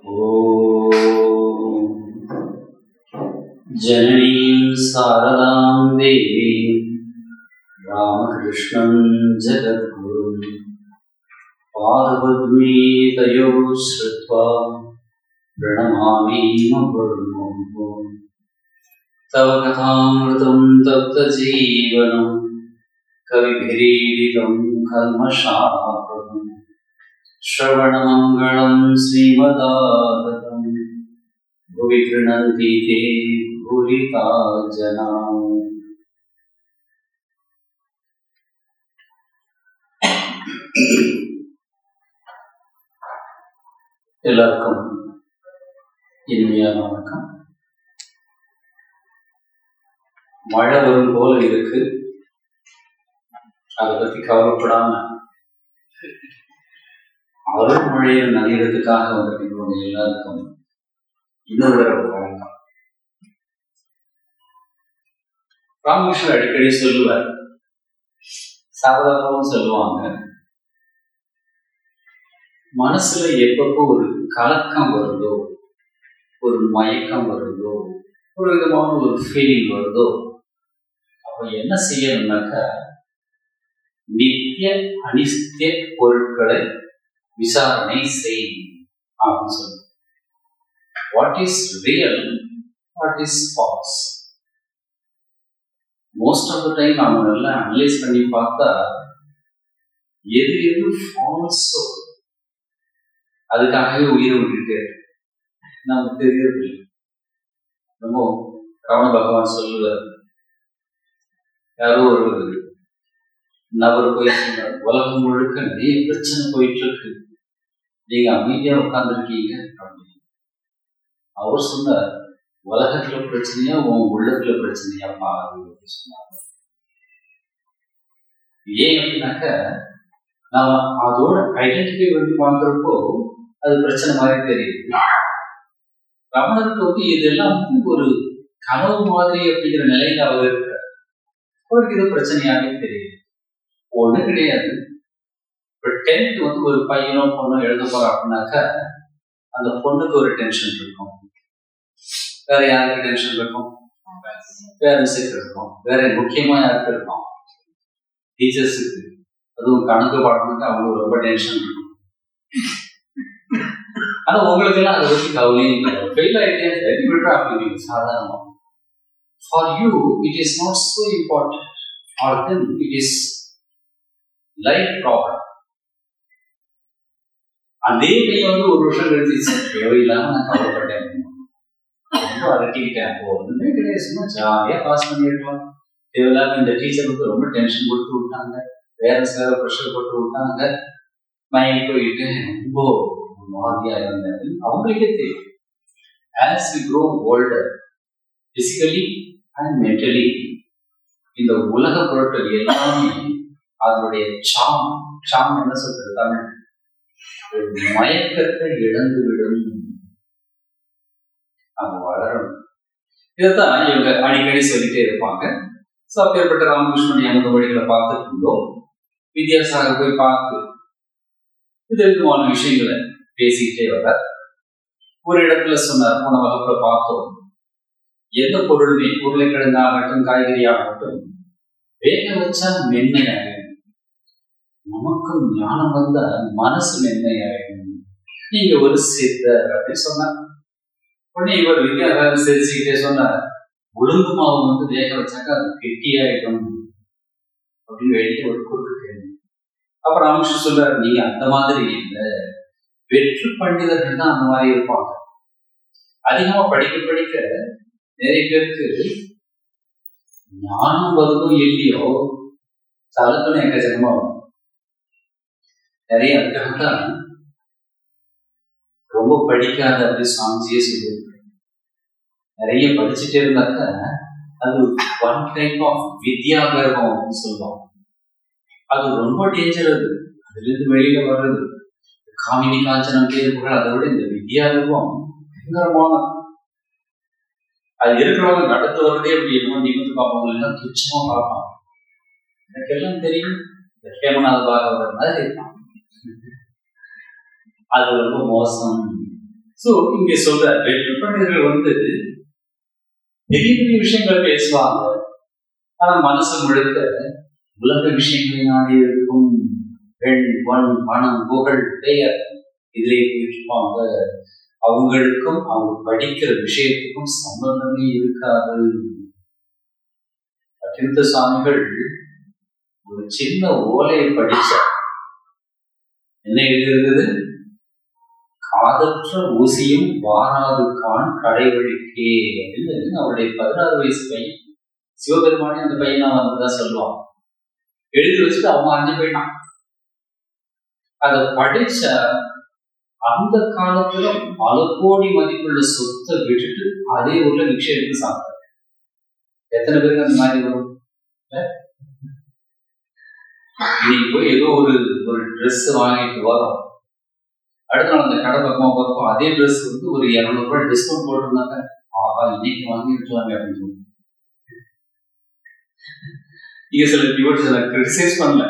ॐ जननीं शारदां देवीं रामकृष्णं जगद्गुरुं पादपद्मे तयोः श्रुत्वा प्रणमामि मुहुर्मुहुः। तव कथामृतं तप्तजीवनं कविभिरीडितं कल्मषापहम् श्रवणमङ्गलं श्रीमदागतं भुवि गृह्णन्ति ते भूरिता जनाः। எல்லாருக்கும் இனிமையான வணக்கம். மழை வரும் போல இருக்கு, அதை பத்தி கவலைப்படாம அருள் மழையில் நனைகிறதுக்காக வந்திருக்கிறவங்க எல்லாருக்கும் இன்னொரு தடவை வணக்கம். ராமகிருஷ்ணர் அடிக்கடி சொல்லுவார், சாதாரணவும் சொல்லுவாங்க, மனசுல எப்பப்போ ஒரு கலக்கம் வருதோ, ஒரு மயக்கம் வருதோ, ஒரு விதமான ஒரு ஃபீலிங் வருதோ, அப்ப என்ன செய்யணும்னாக்கா நித்திய அனித்திய பொருட்களை விசாரணை செய் அப்படின்னு சொல்லு. What is real, what is false. Most of the time நம்ம நல்லா அனலைஸ் பண்ணி பார்த்தா எது எது ஃபால்ஸோ அதுக்காகவே உயிரை விட்டுட்டு நமக்கு தெரியறது. நம்ம ரமண பகவான் சொல்லுவார், யாரோ ஒரு நபர் போய் சொன்னார், உலகம் முழுக்க நிறைய பிரச்சனை போயிட்டு இருக்கு, நீங்க அமைதியா உட்கார்ந்துருக்கீங்க அப்படின்னு. அவர் சொன்னார், உலகத்துல பிரச்சனையா உன் உள்ளத்துல பிரச்சனையா பாரு அப்படின்னு சொன்னார். ஏன் அப்படின்னாக்க நாம அதோட ஐடென்டிஃபை பண்ணி பார்க்கிறப்போ அது பிரச்சனை மாதிரி தெரியுது. ரமணருக்கு இதெல்லாம் ஒரு கனவு மாதிரி அப்படிங்கிற நிலையில அவர் இருக்கார். அவருக்கு இது பிரச்சனையாவே தெரியுது. ஒண்ணு கிடையாது. இப்போ 10th ஒரு பையனோ பொண்ணோ எழுத போறோம் அப்படின்னாக்கா அந்த பொண்ணுக்கு ஒரு டென்ஷன் இருக்கும், வேற யாருக்கு டென்ஷன் இருக்கும், பேரண்ட்ஸுக்கு இருக்கும், வேற முக்கியமா யாருக்கு இருக்கும், டீச்சர்ஸுக்கு. அதுவும் கணக்கு பாடணுக்கு அவங்களுக்கு ரொம்ப டென்ஷன் இருக்கும். ஆனா உங்களுக்கு எல்லாம் அதை பத்தி கவலையும் இல்லை, ஃபெயில் ஆயிட்டேன் சரி விடுறா அப்படிங்க சாதாரணமா. For you it is not so important, for them it is life problem. அதே பையன் ஒரு வருஷம் கழிச்சு தேவையில்லாம நான் கவலைப்பட்டேன், ரொம்ப அரட்டிக்கிட்டேன். அப்போ ஒண்ணுமே கிடையாது, சும்மா ஜாலியா பாஸ் பண்ணிருக்கலாம். தேவையில்லாம இந்த டீச்சருக்கு ரொம்ப டென்ஷன் கொடுத்து விட்டாங்க, வேற சேர ப்ரெஷர் போட்டு விட்டாங்க, மயங்கி போயிட்டு ரொம்ப மாதிரியா இருந்தது. அவங்களுக்கே தெரியும். As we grow older physically and mentally, இந்த உலக பொருட்கள் எல்லாமே அதனுடைய சாம் என்ன சொல்றது தமிழ், மயக்கத்தை இழந்து விடும், நம்ம வளரணும். இதைத்தான் இவங்க அடிக்கடி சொல்லிட்டே இருப்பாங்க. ஸோ அப்பேற்பட்ட ராமகிருஷ்ணனுடைய அந்த வழிகளை பார்த்துட்டு இருந்தோம். வித்யாசாகர் போய் பார்த்து விதவிதமான விஷயங்களை பேசிக்கிட்டே வர ஒரு இடத்துல சொன்னார், போன வகுப்புல பார்த்தோம், எந்த பொருளுமே உருளைக்கிழங்கு ஆகட்டும் காய்கறி ஆகட்டும் வேக வச்சா மென்மையாகும், நமக்கும் ஞானம் வந்த மனசு மென்மையாகும், நீங்க ஒரு சித்தர் அப்படின்னு சொன்னார். உடனே இவர் வித்யாசாகர் சிரிச்சுக்கிட்டே சொன்னார், உளுந்து மாவு வேக வச்சாக்கா அது கெட்டியாயிடும் அப்படின்னு வேடிக்கை ஒரு குறுக்கு கேள்வி. அப்புறம் ராமகிருஷ்ணன் சொல்றாரு, நீங்க அந்த மாதிரி இல்லை, வெற்று பண்டிதர்கள் தான் அந்த மாதிரி இருப்பாங்க. அதிகமா படிக்க படிக்க நிறைய பேருக்கு ஞானம் வருதும் இல்லையோ தலக்கணும் எக்கச்சக்கமா வரும். நிறைய அதுக்காகத்தான் ரொம்ப படிக்காத அப்படி சாமிஜியே சொல்லுவாங்க. நிறைய படிச்சுட்டே இருந்தாக்க அது ஒன் டைப் ஆஃப் வித்யா கர்வம் அப்படின்னு சொல்லுவாங்க. அது ரொம்ப டேஞ்சர். அதுல இருந்து வெளியில வர்றது காமினி காஞ்சனம் பேர் கூட அதை விட இந்த வித்யா கர்வம் பயங்கரமான. அது இருக்கிறவங்க நடத்து வர்றதே அப்படி என்னமோ நிமிந்து பார்ப்பவங்க எல்லாம் துச்சமா பார்ப்பாங்க. எனக்கு எல்லாம் தெரியும், ஹேமநாத பாகவதர் மாதிரி இருப்பாங்க. அது ரொம்ப மோசம். சோ இங்க சொல்ற வெற்றி மனிதர்கள் பெரிய பெரிய விஷயங்கள் பேசுவாங்க, ஆனா மனசு முழுக்க உலக விஷயங்களை நாடி இருக்கும். பெண், பொன், பணம், புகழ், பெயர் இதிலே போயிருப்பாங்க. அவங்களுக்கும் அவங்க படிக்கிற விஷயத்துக்கும் சம்பந்தமே இருக்காது. அகிந்த சுவாமிகள் ஒரு சின்ன ஓலையை படிச்ச என்ன எழுதியிருந்தது? காதற்ற ஊசியும் வாராது கான் கடைவழிக்கே அப்படின்னு அவருடைய 16 வயசு பையன், சிவபெருமானே அந்த பையனா வந்துதான் சொல்லுவான். எழுதி வச்சுட்டு அவன் அஞ்சு போயிட்டான். அதை படிச்ச அந்த காலத்துல பல கோடி மதிப்புள்ள சொத்தை விட்டுட்டு அதே ஊர்ல நிக்ஷ எடுத்து சாப்பிட்டாங்க. எத்தனை பேருக்கு அந்த மாதிரி வரும்? இன்னைக்கு போய் ஏதோ ஒரு ட்ரெஸ் வாங்கிட்டு வரோம், அடுத்த நாள் அந்த கடை பக்கமா பார்ப்போம், அதே ட்ரெஸ் ஒரு 200 ரூபாய் டிஸ்கவுண்ட் போட்டிருந்தாங்க, ஆஹா இன்னைக்கு வாங்கி இருக்கலாமே அப்படின்னு சொல்லி. இங்க சில டிவோட்டிஸ் நான் கிரிட்டிசைஸ் பண்ணல,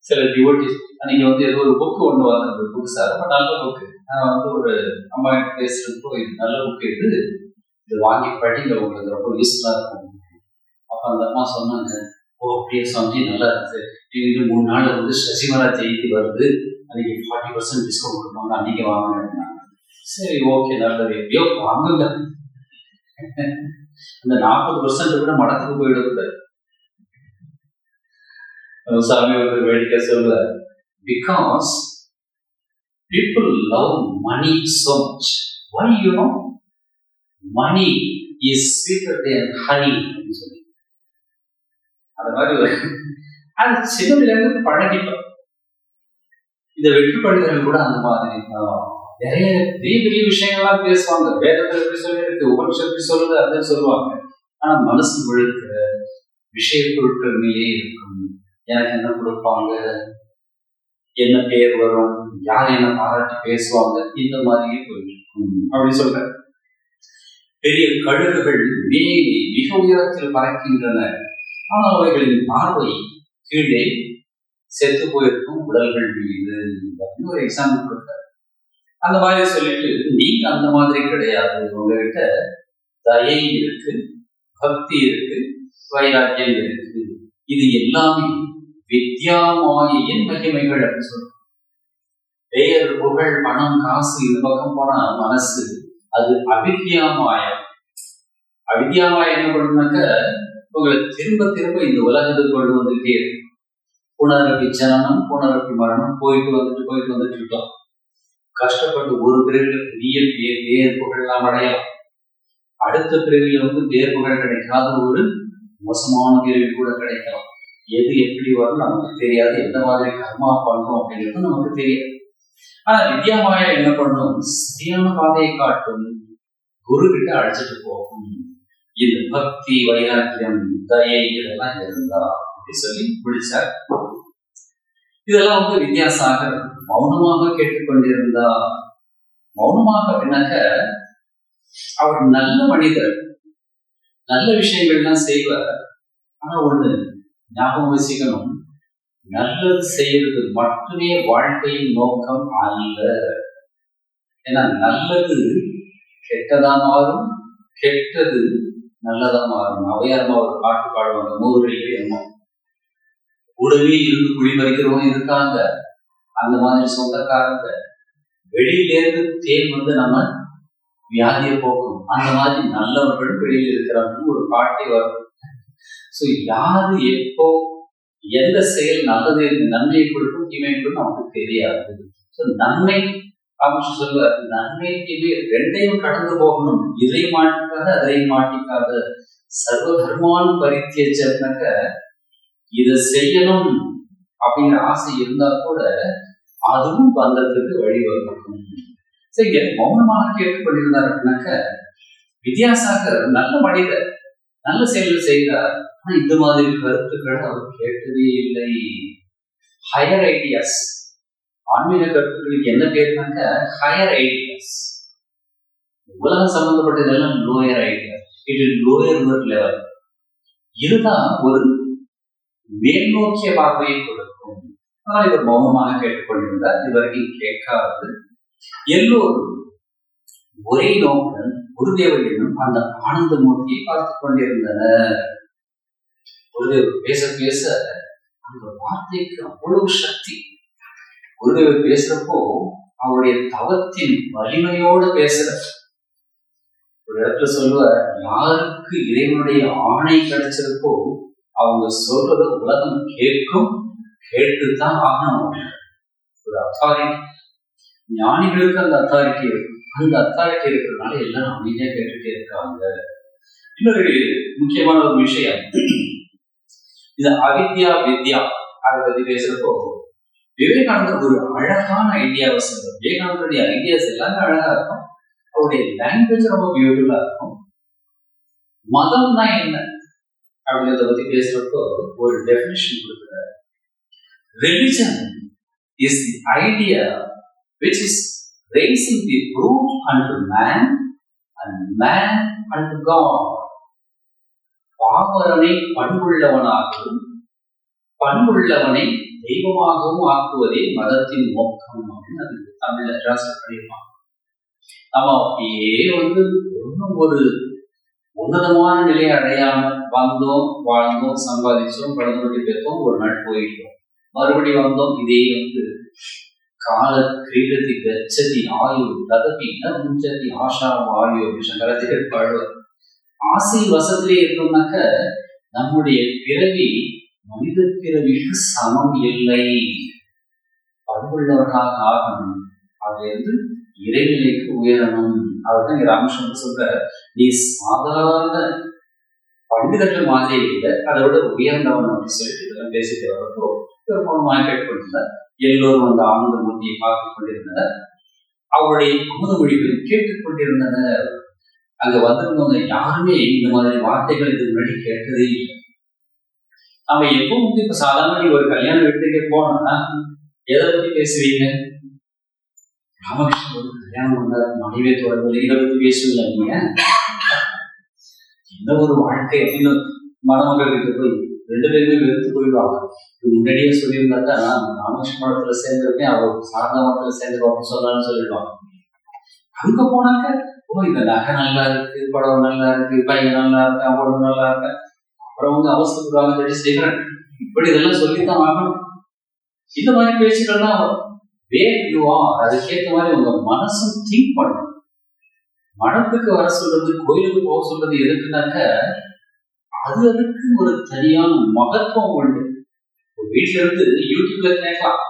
சில டிவோட்டிஸ் அன்னைக்கு ஏதோ ஒரு புக்கு ஒண்ணு வந்து புதுசா ரொம்ப நல்ல புக்கு, நான் ஒரு அம்மா பேசுறப்போ இது நல்ல புக்கு, இது வாங்கி படிங்க, உங்களுக்கு ரொம்ப யூஸ்ஃபுல்லா இருக்கும். அப்ப அந்த அம்மா சொன்னாங்க, ஓ அப்படியே சுவாமி நல்லா இருக்கு, இன்னும் 3 நாள் சசிமலா ஜெயந்தி வருது, அன்னைக்கு 40% டிஸ்கவுண்ட் கொடுப்பாங்க, அன்னைக்கு வாங்க. சரி ஓகே நல்லது, எப்படியோ வாங்குங்க. அந்த 40% கூட மடத்துக்கு போயிடக்கூடாது. சாமி வேடிக்கை சொல்ல, because people love money so much. Why money is sweeter than honey. அந்த மாதிரி அது சின்னதுல இருந்து பழகிட்டோம். இந்த வெற்றி பண்டிதர்கள் கூட அந்த மாதிரி நிறைய பெரிய பெரிய விஷயங்கள்லாம் பேசுவாங்க. வேதத்தில் எப்படி சொல்லியிருக்கு, உபனிஷத்து எப்படி சொல்லுது அப்படின்னு சொல்லுவாங்க. ஆனா மனசு முழுக்க விஷய பொருட்கள் மேலே இருக்கும். எனக்கு என்ன கொடுப்பாங்க, என்ன பேர் வரும், யார் என்ன பாராட்டி பேசுவாங்க, இந்த மாதிரியே போயிருக்கும் அப்படின்னு சொல்றேன். பெரிய கழுகுகள் மேலே மிக உயரத்தில் பறக்கின்றன, ஆனால் அவைகளின் பார்வை கீழே செத்து போயிருக்கும் உடல்கள் மீது அப்படின்னு ஒரு எக்ஸாம்பிள் கொடுத்தாரு. அந்த மாதிரி சொல்லிட்டு, நீங்க அந்த மாதிரி கிடையாது, உங்ககிட்ட தயை இருக்கு, பக்தி இருக்கு, வைராக்கியம் இருக்கு, இது எல்லாமே வித்யா மாயையின் மகிமைகள் அப்படின்னு சொல்றோம். பெயர், புகழ், பணம், காசு இந்த பக்கம் போனா மனசு அது அவித்யா மாயம். அவித்யா மாயம் என்ன பண்ணுனாக்க உங்களை திரும்ப திரும்ப இந்த உலகத்துக்கு கொண்டு வந்துட்டே இருக்கு. புனரப்பி ஜனனம், புனரப்பி மரணம், போயிட்டு வந்துட்டு இருக்கோம். கஷ்டப்பட்டு ஒரு பிறவில பெரிய பேர் புகழெல்லாம் அடையலாம், அடுத்த பிறவில பேர் புகழ் கிடைக்காத ஒரு மோசமான பிறவி கூட கிடைக்கலாம். எது எப்படி வரும் நமக்கு தெரியாது, எந்த மாதிரி கர்மா பண்றோம் அப்படிங்கிறது நமக்கு தெரியாது. ஆனா வித்யாமாயா என்ன பண்ணும், சரியான பாதையை காட்டும், குரு கிட்ட அழைச்சிட்டு போகும். இது பக்தி, வைராக்கியம், தயை இதெல்லாம் இருந்தா அப்படி சொல்லி முடிச்சார். இதெல்லாம் வித்யாசாகர் மௌனமாக கேட்டுக்கொண்டிருந்தா. மௌனமாக அப்படின்னாக்க அவர் நல்ல மனிதர், நல்ல விஷயங்கள்லாம் செய்வார். ஆனா ஒண்ணு ஞாபகம் வச்சுக்கணும், நல்லது செய்யறது மட்டுமே வாழ்க்கையின் நோக்கம் அல்ல. ஏன்னா நல்லது கெட்டதா மாறும், கெட்டது நல்லதா மாறும். அவையாரமா ஒரு பாட்டு பாடுவாங்க, மூதுரையிலே என்னமோ, கூடவே இருந்து குடிமறிக்கிறவங்க இருக்காங்க, அந்த மாதிரி சொந்தக்காரங்க, வெளியிலேருந்து தேன் நம்ம வியாதியை போக்கும், அந்த மாதிரி நல்லவர்கள் வெளியில் இருக்கிறாங்கன்னு ஒரு பாட்டே வரும். ஸோ யாரு எப்போ எந்த செயல் நல்லது, நன்மையை கொடுக்கும் தீமையை கொடுக்கும் நமக்கு தெரியாது. ஸோ நன்மை அவங்க சொல்லுவார், நன்மை தீமை ரெண்டையும் கடந்து போகணும், இதையும் மாட்டிக்காத அதையும் மாட்டிக்காத. சர்வ தர்மான் பரித்தியஜனாக்க இதை செய்யணும் அப்படிங்கிற ஆசை இருந்தா கூட அதுவும் பந்தத்துக்கு வழிவகுக்கும். சரி, மௌனமாக கேட்டுக்கொண்டிருந்தார் அப்படின்னாக்க வித்யாசாகர் நல்ல மனிதர், நல்ல செயல்கள் செய்தார். ஆனா இந்த மாதிரி கருத்துக்களை அவர் கேட்டதே இல்லை. ஹையர் ஐடியாஸ், ஆன்மீக கருத்துக்களுக்கு என்ன பேருனாக்க ஹையர் ஐடியாஸ். உலகம் சம்பந்தப்பட்டதெல்லாம் லோயர் ஐடியாஸ், இது லோயர் லெவல். இதுதான் ஒரு மேல்நோக்கிய பார்வையை கொடுக்கும். ஆனால் இவர் மௌனமாக கேட்டுக்கொண்டிருந்தார், இதுவரைக்கும் கேட்காது. எல்லோரும் ஒரே நோக்குடன் குருதேவர் என்னும் அந்த ஆனந்த மூர்த்தியை பார்த்துக் கொண்டிருந்தனர். குருதேவர் பேச பேச அந்த வார்த்தைக்கு அவ்வளவு சக்தி. குருதேவர் பேசுறப்போ அவருடைய தவத்தின் வலிமையோடு பேசுற. ஒரு இடத்துல சொல்லுவார், யாருக்கு இறைவனுடைய ஆணை கிடைச்சிருக்கோ அவங்க சொல்றத உலகம் கேட்கும், கேட்டுத்தான் ஆகணும். ஒரு அத்தாரிட்டி, ஞானிகளுக்கு அந்த அத்தாரிட்டி இருக்கு. அந்த அத்தாரிட்டி இருக்கிறதுனால எல்லாரும் அமைதியா கேட்டுட்டே இருக்காங்க. இன்னொரு முக்கியமான ஒரு விஷயம், இது அவித்யா வித்யா அதை பத்தி பேசுறப்போ விவேகானந்தர் ஒரு அழகான ஐடியாவை சொல்றார். விவேகானந்தருடைய ஐடியாஸ் எல்லாமே அழகா இருக்கும், அவருடைய லாங்குவேஜ் ரொம்ப பியூட்டிஃபுல்லா இருக்கும். மதம்னா என்ன அப்படின்றத பத்தி பேசுறப்போ ஒரு டெஃபினிஷன் கொடுக்கிறார். Religion is the idea which is raising the brute unto man and man unto God. பாமரனை பண்புள்ளவனாகவும் பண்புள்ளவனை தெய்வமாகவும் ஆக்குவதே மதத்தின் நோக்கம் அப்படின்னு அது தமிழ்ல டிரான்ஸ்லேட் பண்ணிருப்பாங்க. நம்ம அப்படியே ஒன்றும் ஒரு உன்னதமான நிலையை அடையாம வந்தோம், வாழ்ந்தோம், சம்பாதிச்சோம், குழந்தை பேர்த்தோம், ஒரு நாள் போயிட்டோம், மறுபடியும் வந்தோம். இதே கால கிரீடத்தி கச்சதி ஆயு ததபி ந முஞ்சதி ஆஷா வாயு அப்படின்னு சங்கராச்சாரியர் பாடுவார். ஆசை வசத்திலே இருக்கோம்னாக்க நம்முடைய பிறவி மனித பிறவிக்கு சமம் இல்லை. பண்புள்ளவர்களாக ஆகணும், அதுல இறைநிலைக்கு உயரணும். அதுதான் இங்க ராமகிருஷ்ணன் சொல்ற, நீ சாதாரண பண்டிதர்கள் மாதிரி இல்லை, அதை விட உயர்ந்தவன் அப்படின்னு சொல்லிட்டு இதெல்லாம் பேசிட்டு வரப்போ மார்க்கெட் பண்ணிருந்தார். எல்லோரும் அந்த ஆனந்த மூர்த்தியை பார்த்துக் கொண்டிருந்தனர், அவருடைய அமுத மொழிகளை கேட்டுக் கொண்டிருந்தனர். அங்க வந்திருந்தவங்க யாருமே இந்த மாதிரி வார்த்தைகள் இதுக்கு முன்னாடி கேட்டதே இல்லை. நம்ம எப்பவும் இப்ப சாதாரண நீங்க ஒரு கல்யாண வீட்டுக்கு போனோம்னா எதை பத்தி பேசுவீங்க? ராமகிருஷ்ணன் ஒரு கல்யாணம் பண்ணார், மனைவியை தொடர்பு, இதை பத்தி பேசுவீங்க. நீங்க என்ன ஒரு வாழ்க்கை அப்படின்னு மணமக்கள் கிட்ட போய் ரெண்டு பேருமே வெறுத்து போயிடுவாங்க. முன்னாடியே சொல்லியிருந்தாக்கா ராமகிருஷ்ண மடத்துல சேர்ந்திருக்கேன், அவர் சாரதா மடத்துல சேர்ந்து சொல்லலாம்னு சொல்லிடுவாங்க. அங்க போனாக்க இந்த நகை நல்லா இருக்கு, படம் நல்லா இருக்கு, பையன் நல்லா இருக்கா, உடம்பு நல்லா இருக்கா, அப்புறம் அவசரப்படுவாங்க, இப்படி இதெல்லாம் சொல்லித்தான் ஆகணும். இந்த மாதிரி பேச்சுக்கள் தான் அதுக்கேற்ற மாதிரி உங்க மனசும் திங்க் பண்ணணும். மடத்துக்கு வர சொல்றது, கோயிலுக்கு போக சொல்றது எதுக்குனாக்க அதுக்கு ஒரு தனியான மகத்துவம் உண்டு. வீட்டுல இருந்து யூடியூப்ல கேட்கலாம்,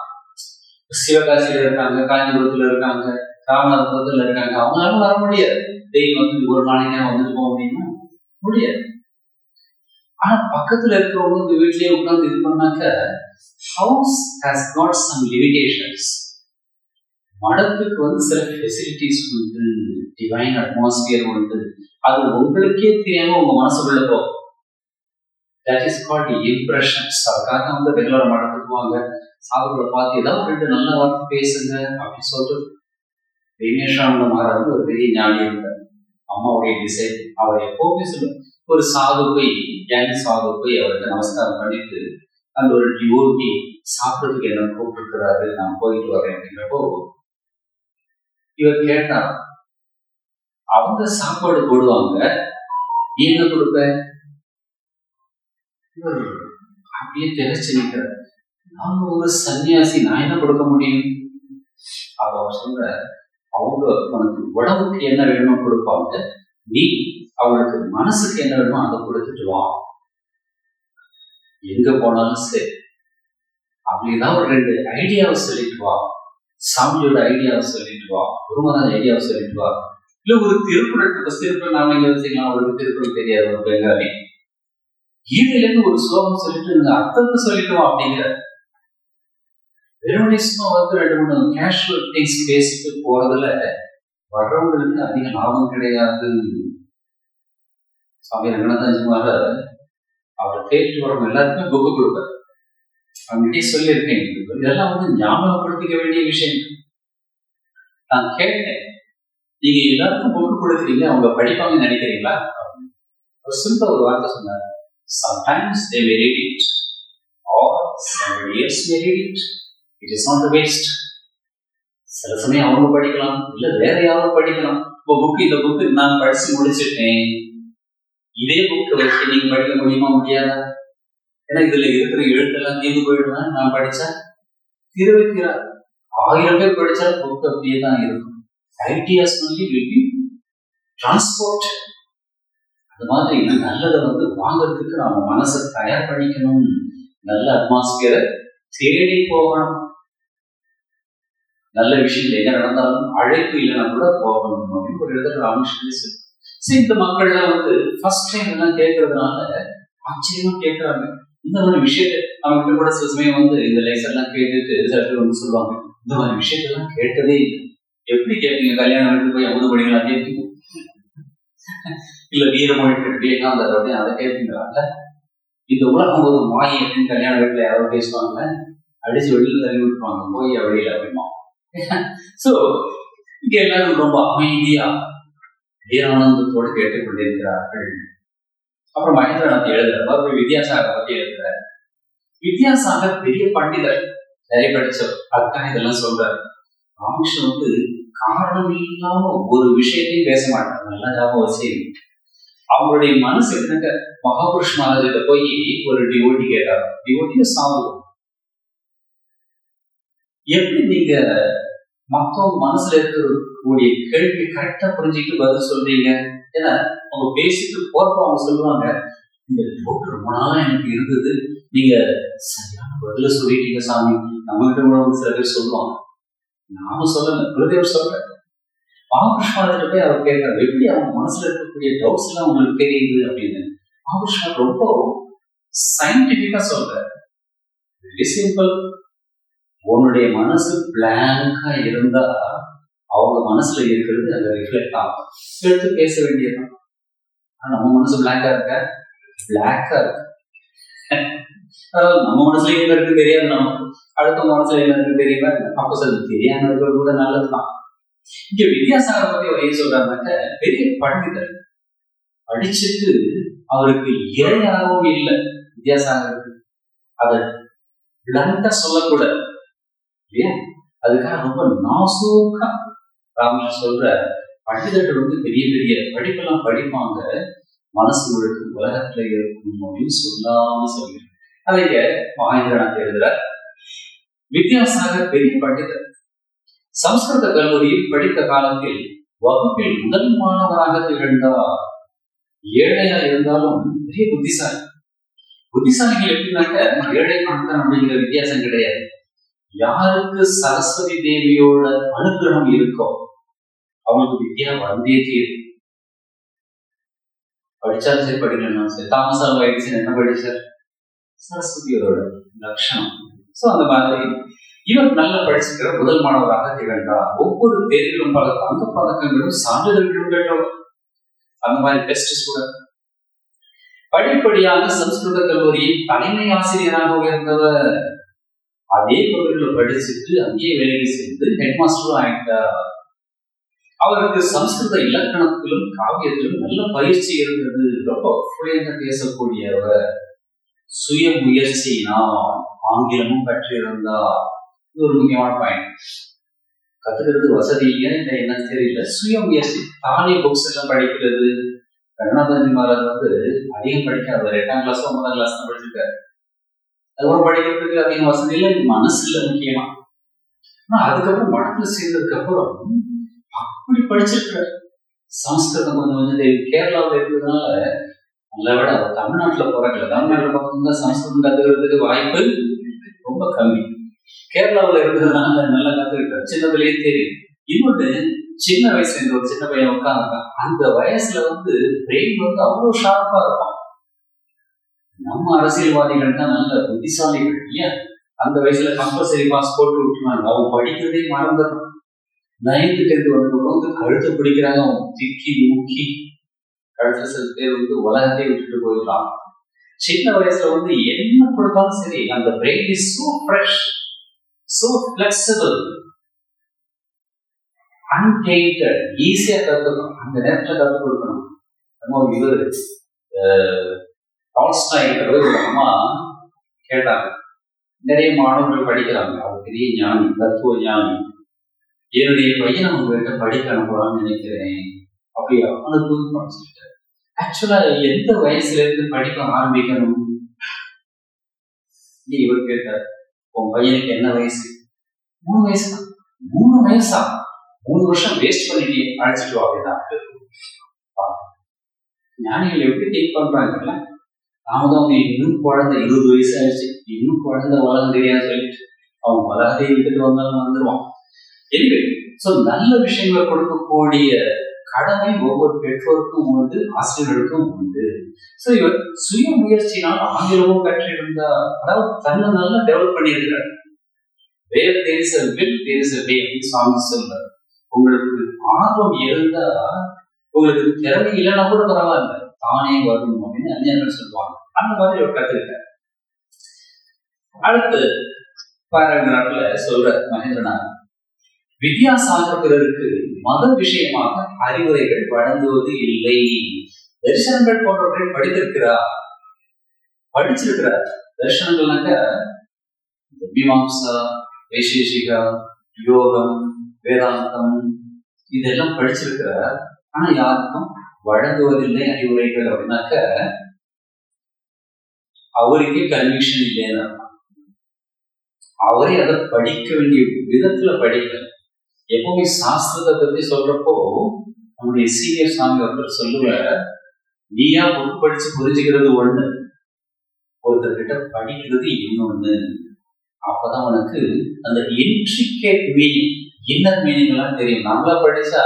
சிவகாசியில இருக்காங்க, காஞ்சிபுரத்துல இருக்காங்க, ராமநாதபுரத்துல இருக்காங்க, அவங்களால வர முடியாது. டெய்லி ஒரு நாளைக்கு வந்துட்டு போக முடியுமா? முடியாது. ஆனா பக்கத்துல இருக்கிறவங்க இந்த வீட்லயே உட்கார்ந்து இது பண்ணாக்க house has got some limitations. மடத்துக்கு சில ஃபெசிலிட்டிஸ் உண்டு, டிவைன் அட்மாஸ்பியர் உண்டு. அது உங்களுக்கே தெரியாம உங்க மனசுக்குள்ள போகும். That is called impressions. அதுக்காக ரெகுலர் மடத்துக்கு வாங்க, சாதுக்களை பார்த்து ஏதாவது ரெண்டு நல்ல வார்த்தை பேசுங்க அப்படின்னு சொல்றது. வினேஷானந்த மகாராஜ் ஒரு பெரிய ஞானி இருந்தார், அம்மாவுடைய திசை. அவர் எப்பவுமே சொல்ல, ஒரு சாது போய் அவருக்கு நமஸ்காரம் பண்ணிட்டு அந்த ஒரு டிவோட்டி சாப்பிட்றதுக்கு என்ன கூப்பிட்டுருக்கிறாரு, நான் போயிட்டு வரேன் அப்படின்றப்போ இவர் கேட்டார், அவங்க சாப்பாடு போடுவாங்க, நீ என்ன கொடுப்ப? இவர் அப்படியே திரைச்சு நிற்கிறார், அவங்க ஒரு சன்னியாசி, நான் என்ன கொடுக்க முடியும்? அப்ப அவர் சொல்ற, அவங்க உனக்கு உடம்புக்கு என்ன வேணுமோ கொடுப்பாங்க, நீ அவங்களுக்கு மனசுக்கு என்ன வேணுமோ அதை கொடுத்துட்டு வா, எங்க போனாலும் சரி. அப்படிதான் ஒரு ரெண்டு ஐடியாவை சொல்லிட்டு வா, சாமியோட ஐடியாவை சொல்லிட்டு வா, குருமராஜ் ஐடியாவை சொல்லிட்டு வா. இல்ல ஒரு திருக்குறள் நாம இங்க வச்சுக்கலாம், அவருக்கு திருக்குறள் தெரியாது, ஒரு பெங்காலி, கீதையில இருந்து ஒரு ஸ்லோகம் சொல்லிட்டு அர்த்தத்தை சொல்லிட்டு வா அப்படிங்கிற. வெறுமனே சும்மா ரெண்டு மூணு கேஷுவல் திங்ஸ் பேசிட்டு போறதுல வர்றவங்களுக்கு அதிக லாபம் கிடையாது. சுவாமி ரங்கநாதன்மார அவர் கேட்டு வரவங்க எல்லாருக்குமே புக்கு கொடுப்பார். அவங்ககிட்டயே சொல்லியிருக்கேன், இதெல்லாம் ஞாபகப்படுத்திக்க வேண்டிய விஷயம். நான் கேட்டேன், நீங்க எல்லாருக்கும் புக்கு கொடுக்குறீங்க, அவங்க படிப்பாங்கன்னு நினைக்கிறீங்களா? ஒரு சிம்பிள் ஒரு வார்த்தை சொன்னார், sometimes they may read it or somebody else may read it. It is not a waste. சில சமயம் அவங்க படிக்கலாம், இல்ல வேற யாரும் படிக்கலாம். இந்த புக்கு நான் படிச்சு முடிச்சுட்டேன், இதே புக்கு வச்சு நீங்க படிக்க முடியுமா? முடியாதா? ஏன்னா இதுல இருக்கிற எழுத்தெல்லாம் தீர்ந்து போயிடுமா? நான் படிச்சா தீர வைக்கிறார். 1000 பேர் படிச்சா புக் அப்படியே தான் இருக்கும். Ideas transport. அது மாதிரி நல்லதை வாங்கறதுக்கு நம்ம மனசை தயார் பண்ணிக்கணும். நல்ல அட்மாஸ்பியரை தேடி போகணும். நல்ல விஷயங்கள் எங்க நடந்தாலும் அழைப்பு இல்லைன்னா கூட போகணும் அப்படின்னு ஒரு இடத்துல ராமகிருஷ்ணன். சரி, இந்த மக்கள்லாம் ஃபர்ஸ்ட் டைம் எல்லாம் கேட்கறதுனால ஆச்சரியமா கேட்கறாங்க. இந்த மாதிரி விஷயத்த அவங்க கூட சில சமயம் இந்த லைசர் எல்லாம் கேட்டுட்டு சில பேர் சொல்லுவாங்க, இந்த மாதிரி விஷயத்தெல்லாம் கேட்டதே இல்லை. எப்படி கேட்பீங்க? கல்யாணம் வீட்டுக்கு போய் 50 மணிகளா கேட்பீங்க? இல்ல வீரமொழி விவேகானந்தர் அப்படின்னு அதை கேட்பீங்களாங்க? இந்த உலகம் ஒரு மாயை அப்படின்னு கல்யாண வீட்டுல யாரோ பேசுவாங்க, அடிச்சு வெளியில தள்ளி விட்டுருவாங்க, போய் வெளியில அப்படிமா. சோ இங்க எல்லாரும் ரொம்ப அமைதியா வீரானந்தத்தோடு கேட்டுக்கொண்டிருக்கிறார்கள். அப்புறம் மகேந்திரநாத் எழுதுறார், மறுபடியும் வித்யாசாகர் பத்தி எழுதுறாரு. வித்யாசாகர் பெரிய பண்டிதர், நிறைய படிச்சவர், அதுக்காக இதெல்லாம் சொல்றாரு. ராமகிருஷ்ணன் காரணம் இல்லாம ஒரு விஷயத்தையும் பேச மாட்டாங்க. நல்லா ஞாபகம் வச்சு, அவங்களுடைய மனசு என்னங்க, மகாபுருஷ் மகாராஜிட்ட போய் ஒரு டிவோட்டி கேட்டார். டிவோட்டிய சாப்பிடுவோம், எப்படி நீங்க மத்தவங்க மனசுல இருக்கக்கூடிய கேள்வி கரெக்டா புரிஞ்சுக்கிட்டு பதில் சொல்றீங்க? ஏன்னா அவங்க பேசிட்டு போறப்ப அவங்க சொல்லுவாங்க, இந்த டவுட் ரொம்ப நாளா எனக்கு இருந்தது, நீங்க சரியான பதில சொல்லிட்டீங்க சாமி. நம்ம கிட்ட கூட சில பேர் சொல்லுவாங்க, நாம சொல்லல, குருதேவர் சொல்ற. மகாபுருஷ்மார்கிட்ட போய் அவர் கேட்கிறார், எப்படி அவங்க மனசுல இருக்கக்கூடிய டவுட்ஸ் எல்லாம் உங்களுக்கு தெரியுது அப்படின்னு. மகாபுருஷ்மார் ரொம்ப சயின்டிபிக்கா சொல்ற, வெரி சிம்பிள். உன்னுடைய மனசு பிளாங்கா இருந்தா அவங்க மனசுல இருக்கிறது அதை ரிஃப்ளெக்ட் ஆகும், எடுத்து பேச வேண்டியதுதான். ஆனா நம்ம மனசு பிளாங்கா இருக்க, பிளாக்கா இருக்கு. நம்ம மனசுல என்ன இருக்கு தெரியாது, நமக்கு அடுத்த மனசுல என்ன இருக்கு தெரியுமா? அப்ப சொல்ல தெரியாம இருக்கிறது கூட நல்லதுதான். இங்க வித்யாசாகர் பத்தி அவர் ஏன் சொல்றாங்க, பெரிய பண்டிதர், படிச்சுட்டு அவருக்கு இறையாகவும் இல்லை வித்யாசாகருக்கு. அதை பிளாங்கா சொல்லக்கூடாது இல்லையா? அதுக்காக ரொம்ப நாசூக்கா ராமகிருஷ்ணன் சொல்ற, பண்டிதர்கள் பெரிய பெரிய படிப்பெல்லாம் படிப்பாங்க, மனசு முழுக்க உலகத்துல இருக்கும் அப்படின்னு சொல்லாம சொல்கிறேன். அதைங்க மகேந்திரநாத் எழுதுற. வித்யாசாகர் பெரிய பண்டிதர். சம்ஸ்கிருத கல்லூரியில் படித்த காலத்தில் வகுப்பில் முதல் மாணவராக திகழ்ந்தார். ஏழையா இருந்தாலும் பெரிய புத்திசாலி. புத்திசாலிகள் எப்படின்னாக்க ஏழை பணக்காரன் அப்படிங்கிற வித்தியாசம் கிடையாது. யாருக்கு சரஸ்வதி தேவியோட அனுகிரகம் இருக்கோ அவங்களுக்கு வித்யா வந்தே தீரும். படிச்சாலும் சரி, படிக்கணும் சரி. தாமஸ் ஆல்வா எடிசன் என்ன படிச்சார்? சரஸ்வதியோட லட்சணம். சோ அந்த மாதிரி இவர் நல்ல படிச்சுக்கிற முதல் மாணவராக திகழ்ந்தார். ஒவ்வொரு தேர்விலும் பல தங்க பதக்கங்களும் சான்றிதழ்களும் பெற்றவர். அந்த மாதிரி பெஸ்ட் ஸ்டூடெண்ட். படிப்படியாக சம்ஸ்கிருத கல்லூரியில் தலைமை ஆசிரியராக உயர்ந்தவர். அதே கல்லூரியில் படிச்சுட்டு அங்கேயே வேலைக்கு சேர்ந்து ஹெட் மாஸ்டரும் ஆயிட்டார். அவருக்கு சம்ஸ்கிருத இலக்கணத்திலும் காவியத்திலும் நல்ல பயிற்சி இருந்தது. ரொம்ப புயங்க பேசக்கூடியவர். சுய முயற்சியினால் ஆங்கிலமும் கற்றிருந்தார். இது ஒரு முக்கியமான பாயிண்ட். கத்துக்கிறது வசதி இல்லை என்ன தெரியல, சுய முயற்சி. தானே புக்ஸ் எல்லாம் படிக்கிறது. ரங்கநாதன் மகாராஜ் அதிகம் படிக்காதவர், 8ஆம் கிளாஸ் 9ஆம் கிளாஸ் தான் படிச்சிருக்காரு. அதுக்கப்புறம் படிக்கிறதுக்கு அதிகம் வசதி இல்லை, மனசு இல்லை முக்கியமா. ஆனா அதுக்கப்புறம் மடத்துல சேர்ந்ததுக்கு அப்புறம் அப்படி படிச்சிருக்காரு. சமஸ்கிருதம் கொஞ்சம் கொஞ்சம் கேரளாவில் இருக்கிறதுனால நல்ல விட அவர் தமிழ்நாட்டுல போறாங்கல்ல, தமிழ்நாட்டுல பார்த்தோம்னா சமஸ்கிருதம் கத்துக்கிறதுக்கு வாய்ப்பு ரொம்ப கம்மி. கேரளாவில் இருக்கிறதுனால நல்லா கத்துக்கிட்டார், சின்னதுலயே தெரியும். இன்னொன்று, சின்ன வயசுல இந்த ஒரு சின்ன பையன் உட்காந்துருக்கான். அந்த வயசுல பிரெயின் அவ்வளவு ஷார்ப்பா இருக்கும். நம்ம அரசியல்வாதிகள் தான் நல்ல புத்திசாலிகள் இல்லையா? அந்த வயசுல கம்பல்சரி பாஸ் போட்டு விட்டுருவாங்க. அவங்க படிக்கிறதே மறந்துடும். 9th 10th கழுத்து பிடிக்கிறாங்க, திக்கி முக்கி கழுத்து சில பேர் உலகத்தை விட்டுட்டு போயிடலாம். சின்ன வயசுல என்ன கொடுத்தாலும் சரி, அந்த brain is so fresh, so flexible, untainted, ஈஸியா கத்துக்கணும். அந்த நேரத்துல கத்துக் கொடுக்கணும். நம்ம இவர் டால்ஸ்டாய் ஒரு அம்மா கேட்டாங்க, நிறைய மாணவர்கள் படிக்கிறாங்க, அவர் பெரிய ஞானி, தத்துவ ஞானி, என்னுடைய பையனை உங்ககிட்ட படிக்க அனுப்பலாம்னு நினைக்கிறேன். அப்படியா? அனுப்புன்னு சொல்லிட்டாரு. ஆக்சுவலா எந்த வயசுல இருந்து படிக்க ஆரம்பிக்கணும்? இவர் கேட்டார், உன் பையனுக்கு என்ன வயசு? 3 வயசு தான். 3 வயசா? 3 வருஷம் வேஸ்ட் பண்ணிட்டு அழைச்சிட்டு வா அப்படின்னா. ஞானிகள் எப்படி திங்க் பண்றாங்கல்ல, நாம தான் இன்னும் குழந்தை 20 வயசு ஆயிடுச்சு, இன்னும் குழந்தை உலகம் தெரியாது சொல்லிட்டு அவன் உலகத்தை விட்டுட்டு வந்தாலும் வந்துருவான். எனவே நல்ல விஷயங்களை கொடுக்கக்கூடிய கடமை ஒவ்வொரு பெற்றோருக்கும் உண்டு, ஆசிரியர்களுக்கும் உண்டு. இவர் சுய முயற்சினால் ஆங்கிலமும் கற்றிருந்தா, அதாவது தன்னை நல்லா டெவலப் பண்ணியிருக்கிறார். Where there is a will, there is a way அப்படின்னு சாமி சொல்றார். உங்களுக்கு ஆர்வம் இருந்தா, உங்களுக்கு திறமை இல்லைன்னா கூட பரவாயில்ல, தானே வரும் அப்படின்னு அறிஞர்கள் சொல்லுவாங்க. அந்த மாதிரி ஒரு கத்துக்கிட்டார். அடுத்து பாராகிராஃப்ல சொல்ற மகேந்திரநாத், வித்யாசாகர் பிறருக்கு மத விஷயமாக அறிவுரைகள் வழங்குவது இல்லை. தரிசனங்கள் போன்றவர்கள் படிச்சிருக்கிறார். தரிசனங்கள்னாக்க மீமாம்சா, வைசேஷிகா, யோகம், வேதாந்தம் இதெல்லாம் படிச்சிருக்கிறார். ஆனா யாருக்கும் வழங்குவதில்லை அறிவுரைகள் அப்படின்னாக்க அவருக்கே கன்விக்ஷன் இல்லைன்னு, அவரே அதை படிக்க வேண்டிய விதத்துல படிக்கல. எப்பவுமே சாஸ்திரத்தை பத்தி சொல்றப்போ நம்முடைய சீனியர் சாமி ஒருத்தர் சொல்லுவ, நீயா புக் படிச்சு புரிஞ்சுக்கிறது ஒண்ணு, ஒருத்தர்கிட்ட படிக்கிறது இன்னொன்னு. அப்பதான் உனக்கு அந்த இன்ட்ரிகேட் மீனிங், இன்னர் மீனிங் எல்லாம் தெரியும். நம்மளா படிச்சா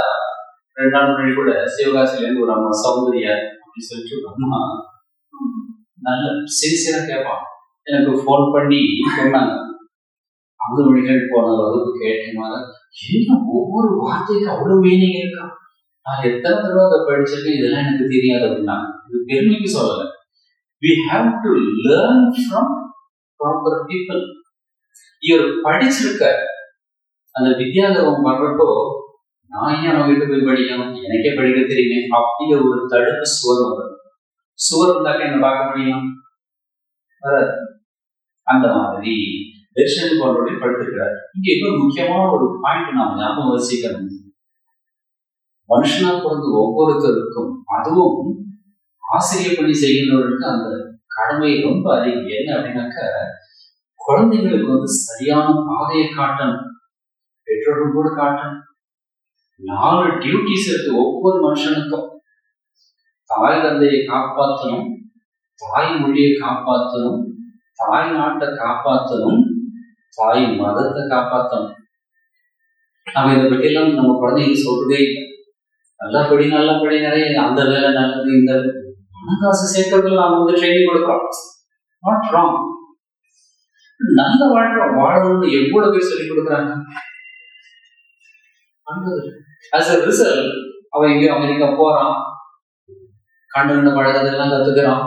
2 நாள் முன்னாடி கூட சிவகாசில இருந்து ஒரு அம்மா சௌந்தர்யா அப்படின்னு சொல்லிட்டு அம்மா நல்ல சின்சியரா கேட்பான். எனக்கு போன் பண்ணி சொன்னாங்க, 50 மணிகள் போன வகுப்பு கேட்டேன், ஒவ்வொரு வார்த்தைக்கு அவ்வளவு மீனிங் இருக்கா, நான் எத்தனை தடவை அதை படிச்சிருக்கேன், இதெல்லாம் எனக்கு தெரியாது அப்படின்னா. இது பெருமைக்கு சொல்லல. We have to learn from proper people. இவர் படிச்சிருக்க அந்த வித்யாகரம் பண்றப்போ, நான் ஏன் அவங்ககிட்ட போய் படிக்கணும், எனக்கே படிக்க தெரியுமே அப்படிங்கிற ஒரு தடுப்பு சுவர் வரும். சுவர் இருந்தாக்க என்ன பார்க்க முடியும்? வராது. அந்த மாதிரி தரிசனம் போன்றவரை படுத்திருக்கிறார். இங்க இன்னொரு முக்கியமான ஒரு பாயிண்ட் நாம ஞாபகம் வச்சுக்கணும். மனுஷனா பிறந்து ஒவ்வொருத்தருக்கும், அதுவும் ஆசிரியர் பணி செய்கின்றவர்களுக்கு அந்த கடமை ரொம்ப அதிகம். என்ன அப்படின்னாக்க, குழந்தைங்களுக்கு சரியான பாதையை காட்டணும், பெற்றோர்கள் கூட காட்டணும். 4 டியூட்டிஸ் இருக்கு ஒவ்வொரு மனுஷனுக்கும். தாய் தந்தையை காப்பாற்றணும், தாய் மொழியை காப்பாற்றணும், தாய் நாட்டை காப்பாற்றணும், தாய் மதத்தை காப்பாற்றணும். நம்ம இதை பற்றி எல்லாம் நம்ம குழந்தைங்க சொல்றதே இல்லை. நல்லா படி நிறைய அந்த வேலை நல்லது, இந்த பணக்காசு சேர்க்கறதுல நாம ட்ரைனிங் கொடுக்குறோம். Not wrong. நல்ல வாழ்க்கை வாழணும்னு எவ்வளவு பேர் சொல்லி கொடுக்குறாங்க. as a result அவன் எங்கேயோ அமெரிக்கா போறான், கண்டு பழகிறதெல்லாம் கத்துக்கிறான்.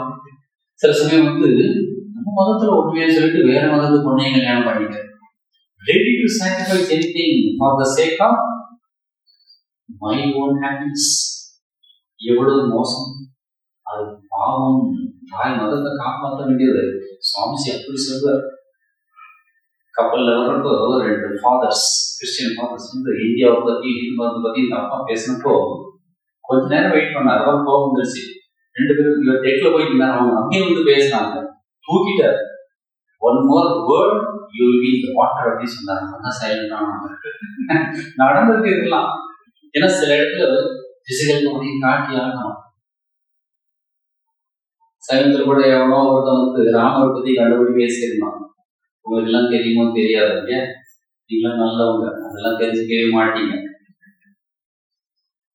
சில சமயம் நம்ம மதத்துல உண்மையா சொல்லிட்டு வேற மதத்து பொண்ணையை கல்யாணம் பண்ணிக்க, ready to sacrifice anything for the sake of my own happiness. எவ்வளவு மோசம், அது பாவம். தாய் மதத்தை காப்பாற்ற வேண்டியது. சுவாமிஜி அப்படி சொல்றார். கப்பல்ல வர்றப்போ 2 ஃபாதர்ஸ், கிறிஸ்டியன் ஃபாதர்ஸ் இந்தியாவை பத்தி ஹிந்து மதத்தை பத்தி இந்த அப்பா பேசினப்போ கொஞ்ச நேரம் வெயிட் பண்ணார். அவர் கோபம் வந்துருச்சு. 2 பேரும் டெக்ல போயிட்டு இருந்தாங்க. அவங்க அங்கேயே பேசினாங்க, தூக்கிட்டார். One more word you will be in the water அப்படின்னு சொன்னாங்க. சைலண்டா நடந்தது இதெல்லாம். ஏன்னா சில இடத்துல பிசிக்கல் பகுதியை காட்டி ஆகணும். சைலத்துல கூட எவனோ ஒருத்தன் ராமரை பத்தி கண்டுபிடி பேசியிருந்தான். உங்களுக்கு எல்லாம் தெரியுமோ தெரியாது, நீங்களாம் நல்லவங்க, அதெல்லாம் தெரிஞ்சுக்கவே மாட்டீங்க.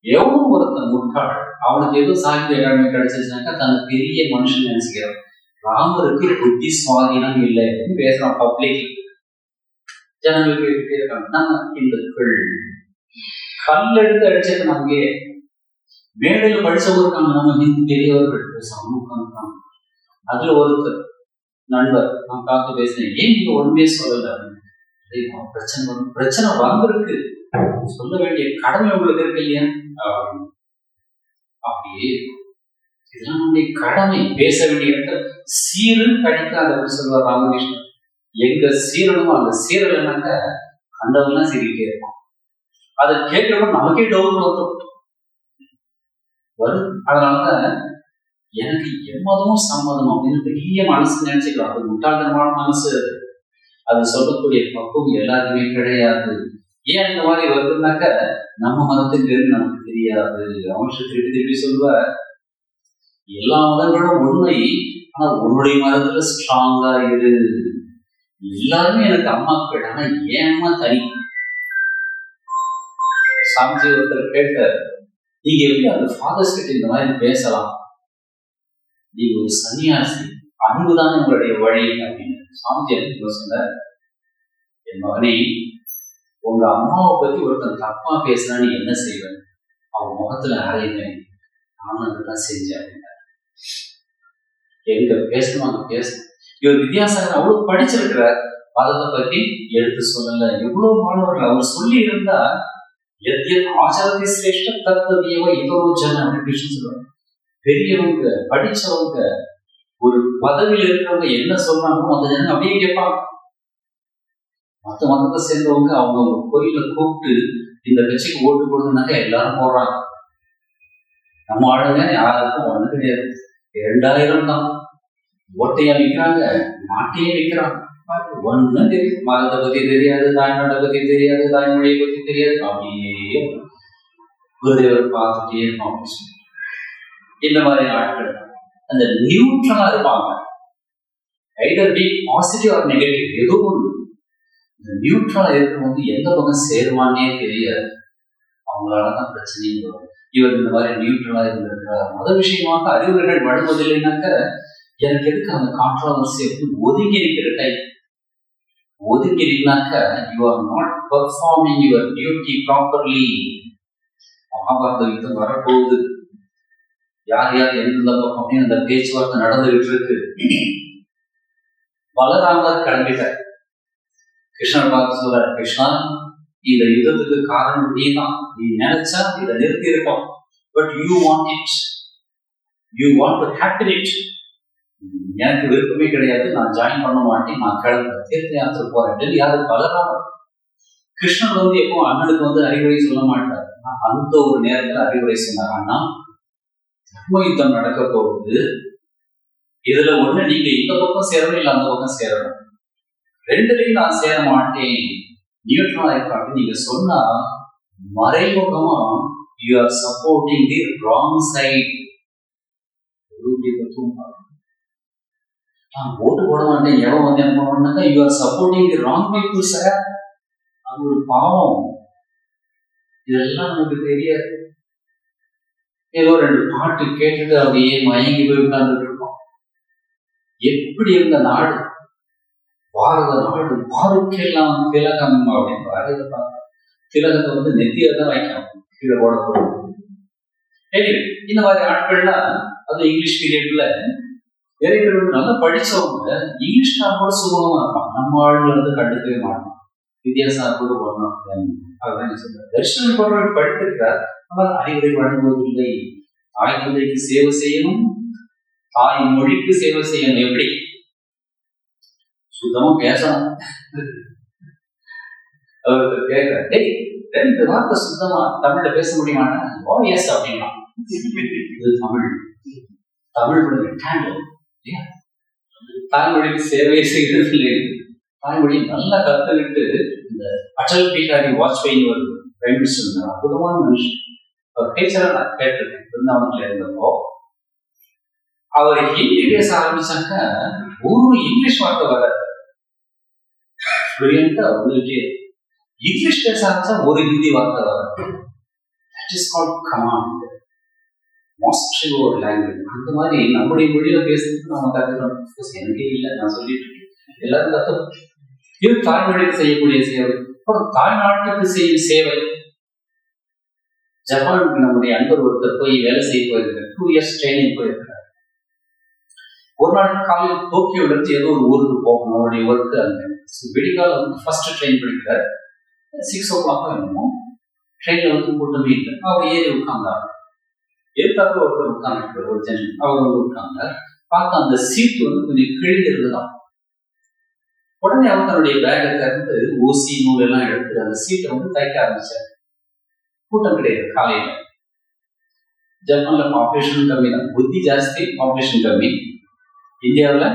எவ்வளவு ஒருத்தன் முட்டாள், அவனுக்கு எதுவும் சாகித்ய அகாடமி கிடைச்சிருச்சாக்கா தன்னை பெரிய மனுஷன் நினைச்சுக்கிறான். ராமருக்கு புத்தி சுவாதீனம் இல்லை அப்படின்னு பேசுறான் பப்ளிக். ஜனங்களுக்கு கேட்டுட்டே இருக்காங்க, இந்துக்கள் கல் எடுத்து அடிச்சது அங்கே மேடையில படிச்சவங்க இருக்காங்க, நம்ம ஹிந்து பெரியவர்கள் பேசுறாங்க. அதுல ஒருத்தர் நண்பர் நான் காத்து பேசினேன், ஏன் நீங்க ஒண்ணுமே சொல்லல? பிரச்சனை வந்திருக்கு, சொல்ல வேண்டிய கடமை உங்களுக்கு இருக்கு இல்லையா? அப்படியே இதெல்லாம் நம்முடைய கடமை. பேச வேண்டிய சீரல் கடிக்காத அப்படின்னு சொல்லுவார் ராமகிருஷ்ணன். எங்க சீரனுமோ அந்த சீரல் என்னக்க கண்டவெல்லாம் சீரிட்டே இருக்கும். அதை கேட்கிறப்ப நமக்கே டவுட் வரும். அதனாலதான் எனக்கு எம்மதமும் சம்மதம் அப்படின்னு பெரிய மனசு நினைச்சுக்கலாம். அது முட்டாள்தனமான மனசு. அது சொல்லக்கூடிய பக்குவம் எல்லாருக்குமே கிடையாது. ஏன் அந்த மாதிரி வருதுன்னாக்க நம்ம மதத்தின் பேரு நமக்கு தெரியாது. அவன் திருப்பி சொல்லுவ எல்லா மதங்களும் உண்மை, ஆனா உன்னுடைய மதத்துல ஸ்ட்ராங்கா இரு. எல்லாருமே எனக்கு அம்மாக்கள், ஆனா ஏன் அம்மா தனி. சாமிஜி ஒருத்தர் கேட்டார், நீங்க எப்படி அந்த ஃபாதர்ஸ் கிட்ட இந்த மாதிரி பேசலாம், நீங்க ஒரு சன்னியாசி, அன்புதான் உங்களுடைய வழி அப்படின்னு. சாமிஜி எனக்கு சொன்னார், என் மகனே, உங்க அம்மாவை பத்தி ஒருத்தன் தப்பா பேசினா நீ என்ன செய்வேன்? அவன் முகத்துல அறையுவேன். நானும் அதுதான் செஞ்சேன் அப்படின்னா. எங்க பேசணும் அங்க பேசணும். இவர் வித்யாசாகர் அவ்வளவு படிச்சிருக்கிறார், மதத்தை பத்தி எடுத்து சொல்லல. எவ்வளவு மாணவர்கள் அவர் சொல்லி இருந்தா ஆச்சாரத்தை சிரேஷ்ட கர்த்தவியவ இதோஜன அப்படின்னு சொல்லுவாங்க. பெரியவங்க படிச்சவங்க ஒரு பதவியில் இருக்கிறவங்க என்ன சொல்றாங்களோ அந்த ஜனங்க அப்படியே கேட்பாங்க. மற்ற மதத்தை சேர்ந்தவங்க அவங்க கோயில கூப்பிட்டு இந்த கட்சிக்கு ஓட்டு போடுறதுனாக்க எல்லாரும் போடுறாங்க. நம்ம ஆளுங்க யாருக்கும் ஒண்ணு கிடையாது. 2000 தான் ஓட்டையா விற்கிறாங்க, நாட்டையே விற்கிறாங்க. ஒண்ணும் தெரியும், மதத்தை பத்தி தெரியாது, தாய்நாட்டை பத்தி தெரியாது, தாய்மொழியை பத்தி தெரியாது. அப்படியே குருதேவர் பார்த்துட்டே இருப்போம். இந்த மாதிரி ஆட்கள் அந்த நியூட்ரலா இருப்பாங்க. Either be positive or negative, ஏதோ ஒன்று. இந்த நியூட்ரலா இருக்கிறவங்க எந்த பக்கம் சேருவானே தெரியாது. அவங்களாலதான் பிரச்சனையும் வரும். இவர் இந்த மாதிரி நியூட்ரலா இருந்திருக்கிறார். மத விஷயமாக அறிவுரைகள் வழங்குவதில்லைனாக்க எனக்கு எதுக்கு அந்த கான்ட்ராவர்சி அப்படின்னு ஒதுங்கி இருக்கிற டைப். ஒதுங்கி நின்னாக்க you are not performing your duty properly. Mahabharata யுத்தம் வரப்போகுது, யார் யார் எந்தெந்த பக்கம் அந்த பேச்சுவார்த்தை நடந்துகிட்டு இருக்கு. பலராமர் கிளம்பிட்டார். கிருஷ்ணர் பார்த்து சொல்றார், கிருஷ்ணா, இந்த யுத்தத்துக்கு காரணம் நீ தான். நீ நினைச்சா இதை நிறுத்தி இருக்கலாம், but you want it, you want to happen it. எனக்கு விருப்பமே கிடையாது, நான் ஜாயின் பண்ண மாட்டேன், நான் கிளம்புறேன், தீர்த்த யாத்திரை போறேன். யாரு? பலராமர். கிருஷ்ணன் எப்போ அண்ணனுக்கு அறிவுரை சொல்ல மாட்டார். அந்த ஒரு நேரத்துல அறிவுரை சொன்னார், அண்ணா, தர்ம யுத்தம் நடக்க போகுது, இதுல ஒண்ணு நீங்க இந்த பக்கம் சேரணும், இல்ல அந்த பக்கம் சேரணும். ரெண்டுலையும் நான் சேர மாட்டேன், நியூட்ரலா இருக்காங்க. நீங்க சொன்னா மறைமுகமா you are supporting the wrong side. நான் ஓட்டு போட மாட்டேன், எவன் வந்து என்ன பண்ணுவாங்க, you are supporting the wrong people sir. அது ஒரு பாவம். இதெல்லாம் நமக்கு தெரியாது. ஏதோ 2 பாட்டு கேட்டுட்டு அப்படியே மயங்கி போய் உட்கார்ந்துட்டு இருக்கோம். எப்படி இருந்த நாடு பாரத நாடு, பாருக்கெல்லாம் திலகம் அப்படின்னு வரையில பார்க்க. திலகத்தை நெத்தியில தான் வைக்கணும், கீழே ஓடக்கூடாது. இந்த மாதிரி ஆட்கள்லாம் அது இங்கிலீஷ் பீரியட்ல நிறைய பேர் நல்லா படிச்சவங்க இங்கிலீஷ் கூட சுகமா இருப்பாங்க. நம்ம ஆளுங்களை கண்டுக்கவே மாட்டோம். வித்யாசாகரோடு வரணும். அதுதான் சொல்றாரு. தர்ஷன் போன்றவர் படித்திருக்கிறார், ஆனால் அறிவுரை வழங்குவதில்லை. தாய் தந்தைக்கு சேவை செய்யணும், தாய் மொழிக்கு சேவை செய்யணும். எப்படி? சுத்தமா பேசணும். அவருக்கு கேட்கிறேன், 2 வார்த்தை சுத்தமா தமிழ்ல பேச முடியுமாட்டா? ஓ எஸ் அப்படின்னா. இது தமிழ், தமிழ் தாய்மொழிக்கு சேவை செய்கிறது இல்லை. தாய்மொழியை நல்லா கத்துக்கிட்டு இந்த அடல் பிஹாரி வாஜ்பாய் ஒரு பிரைம் மினிஸ்டர், அற்புதமான மனுஷன். அவர் பேச்செல்லாம் நான் கேட்டிருக்கேன் பிருந்தாவனத்துல இருந்தப்போ. அவர் ஹிந்தி பேச ஆரம்பிச்சாக்க ஒரு இங்கிலீஷ் வார்த்தை வர வந்துட்டே. இங்கிலீஷ் பேச ஆரம்பிச்சா ஒரு ஹிந்தி வார்த்தை வர. That is called command, mastery ஒரு லாங்குவேஜ். அந்த மாதிரி நம்முடைய மொழியில பேசுறதுக்கு நம்ம கத்துக்கணும். எனக்கே இல்லை, நான் சொல்லிட்டு இருக்கேன், எல்லாரும் கத்துக்கணும். இது தாய்மொழிக்கு செய்யக்கூடிய சேவை. அப்புறம் தாய்நாட்டுக்கு செய்யும் சேவை. ஜப்பானுக்கு நம்முடைய அன்பர் ஒருத்தர் போய் வேலை செய்ய போயிருக்காரு. 2 இயர்ஸ் ட்ரைனிங் போயிருக்காரு. ஒரு நாள் காலையில் டோக்கியோல இருந்து ஏதோ ஒரு ஊருக்கு போகணும், அவருடைய ஒர்க்கு அங்க. விடிகால ஃபர்ஸ்ட் ட்ரெயின் படிக்கிறார். 6 o'clock வேணும். ட்ரெயின்ல கூட்டமே இல்லை. அவர் ஏறி உட்கார்ந்தார். எதிர்த்தாப்புல ஒருத்தர் உட்கார்ந்து, ஒரு ஜெனரல், அவர் உட்கார்ந்தார். பார்த்தா அந்த சீட் கொஞ்சம் கிழிஞ்சிருந்துதான். உடனே அவர் தன்னுடைய பேகை திறந்து ஊசி நூல் எல்லாம் எடுத்து அந்த சீட்டை தைக்க ஆரம்பிச்சார். கூட்டம் கிடையாது காலையில. ஜப்பான்ல பாப்புலேஷன் கம்மி தான், புத்தி ஜாஸ்தி, பாப்புலேஷன் கம்மி. இந்தியாவில்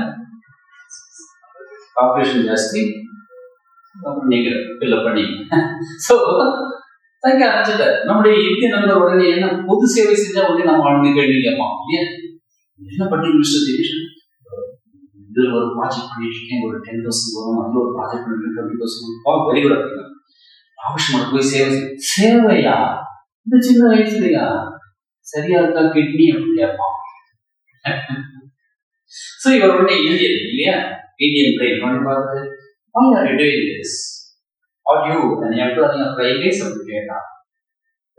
பாப்புலேஷன் ஜாஸ்தி, அப்புறம் நீங்க ஃபில்அப் பண்ணீங்க. ஸோ தங்க ஆரம்பிச்சுட்டார். நம்முடைய இந்திய நண்பர் உடனே என்ன பொது சேவை செஞ்சா உடனே நம்ம ஆளுங்க கேள்வி கேட்பான், ஏன் என்ன பண்ணி மிஸ்டர் தினேஷ், இதுல ஒரு ப்ராஜெக்ட் பண்ணிட்டு இருக்கேன், ஒரு 10,000 வரும், அதுல ஒரு ப்ராஜெக்ட் பண்ணிட்டு 20,000 வெரி குட் அப்படின்னா ஆபீஸ் போய் சேவையா இந்த சின்ன வயசுலையா, சரியா இருக்கா கிட்னி அப்படின்னு கேட்பான். ஸோ இவர் உடனே இந்தியன் இல்லையா, இந்தியன் பிரெயின் அப்படின்னு பார்த்து why are you doing this? Are you an employee of railways அப்படின்னு கேட்டான்.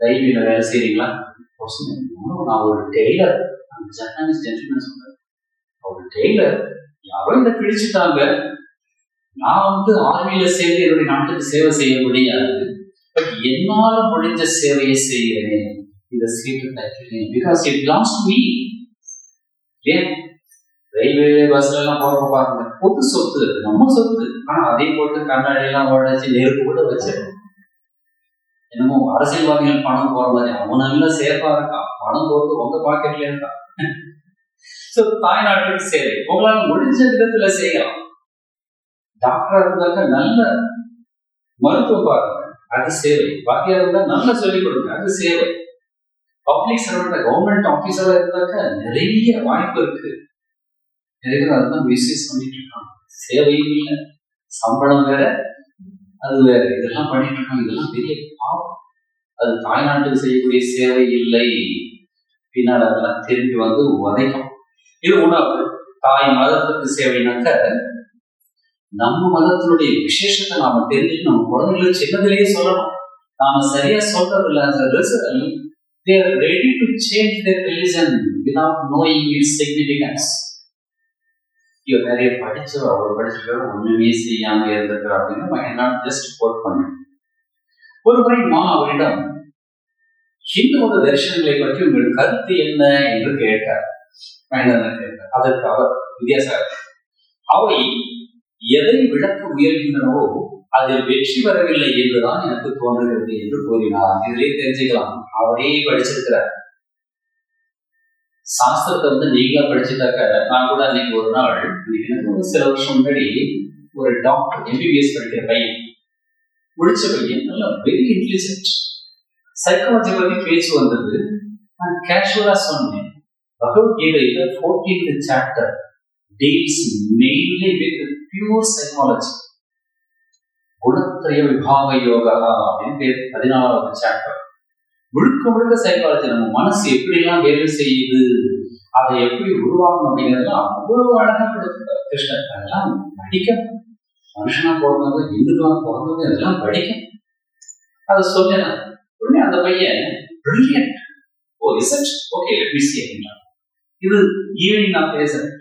ரயில்வேல வேலை செய்றீங்களா? நான் ஒரு டெய்லர். அந்த ஜப்பானீஸ் ஜென்டில்மேன் சொன்னார், ஒரு டெய்லர், யாரோ இதை பிடிச்சிட்டாங்க, நான் ஆர்மியில சேர்ந்து என்னுடைய நாட்டுக்கு சேவை செய்ய முடியாது, பட் என்னால முடிஞ்ச சேவையை செய்கிறேன், இதை சீட்டு தைக்கிறேன், because it belongs to me. ஏன் ரயில்வே பஸ்ல எல்லாம் போறப்ப பாருங்க, பொது சொத்து, நம்ம சொத்து, ஆனா அதே போட்டு கண்ணாடி எல்லாம் உடச்சி நெருப்பு கூட வச்சிருக்கோம். என்னமோ அரசியல்வாதிகள் பணம் போற மாதிரி, அவன் நல்லா சேஃபா இருக்கான், பணம் போறது உங்க பாக்கெட்ல இருக்கான். சோ தாய்நாட்டுக்கு சேவை உங்களால முடிஞ்ச விதத்துல செய்யலாம். டாக்டரா இருந்தாக்க நல்ல மருத்துவம் பாருங்க, அது சேவை. பாக்கியா இருந்தா நல்லா சொல்லிக் கொடுங்க, அது சேவை. பப்ளிக் சர்வெண்ட், கவர்மெண்ட் ஆபீசரா இருந்தாக்க நிறைய வாய்ப்பு இருக்கு. நிறைய பேர் அதுதான் மிஸ்யூஸ் பண்ணிட்டு இருக்காங்க. சேவையும் இல்லை, சம்பளம் வேற, அது வேற, இதெல்லாம் பண்ணிட்டு இருக்காங்க. இதெல்லாம் பெரிய பாவம். அது தாய்நாட்டுக்கு செய்யக்கூடிய சேவை இல்லை. பின்னால் அதெல்லாம் திரும்பி உதைக்கும். இது உணவு. தாய் மதத்துக்கு சேவைனாக்க நம்ம மதத்தினுடைய விசேஷத்தை நாம தெரிஞ்சுட்டு நம்ம குழந்தைகளுக்கு சின்னதிலேயே சொல்லணும். நாம சரியா சொல்றது இல்லை. They are ready to change their religion without knowing its significance. இவர் நிறைய படிச்சு அவர் படிச்சுட்டு ஒண்ணுமே செய்யாம இருந்திருக்கிறார் அப்படின்னு என்னால் ஜஸ்ட் கோட் பண்ண. ஒரு முறை நான் அவரிடம் ஹிந்து மத தரிசனங்களை பற்றி உங்கள் கருத்து என்ன என்று கேட்டார். அதற்கு அவர் வித்தியாசம், அவை எதை விளக்க முயல்கின்றனவோ அதில் வெற்றி பெறவில்லை என்றுதான் எனக்கு தோன்றுகிறது என்று கூறினார். இதிலே தெரிஞ்சுக்கலாம், அவரே படிச்சிருக்கிறார். சாஸ்திரத்தை நீங்களா படிச்சுட்டாக்க, நான் கூட அன்னைக்கு ஒரு நாள், எனக்கு சில வருஷம் முன்னாடி ஒரு டாக்டர் MBBS படிக்கிற பையன், முடிச்ச பையன், நல்லா வெரி இன்டெலிஜென்ட், சைக்காலஜி பத்தி பேச்சு வந்தது. நான் கேஷுவலா சொன்னேன், பகவத்கீதையில 14th chapter deals mainly with pure psychology. Gunatraya விபாக yoga அப்படின்னு பேர் 14வது சாப்டர். முழுக்க முழுக்க சைக்காலஜி, நம்ம மனசு எப்படி எல்லாம் வேலை செய்யுது, அதை எப்படி உருவாக்கணும் அப்படிங்கிறதுலாம் அவ்வளவு அழகா கொடுத்துருக்காரு கிருஷ்ணன். அதெல்லாம் படிக்கணும். மனுஷனா பிறந்தவங்க, இந்துக்களா பிறந்தவங்க இதெல்லாம் படிக்கணும். அதை சொன்னேன். உடனே அந்த பையன் brilliant, oh is it okay let me see அப்படின்றான். இது ஈவினிங் நான் பேசுறேன்.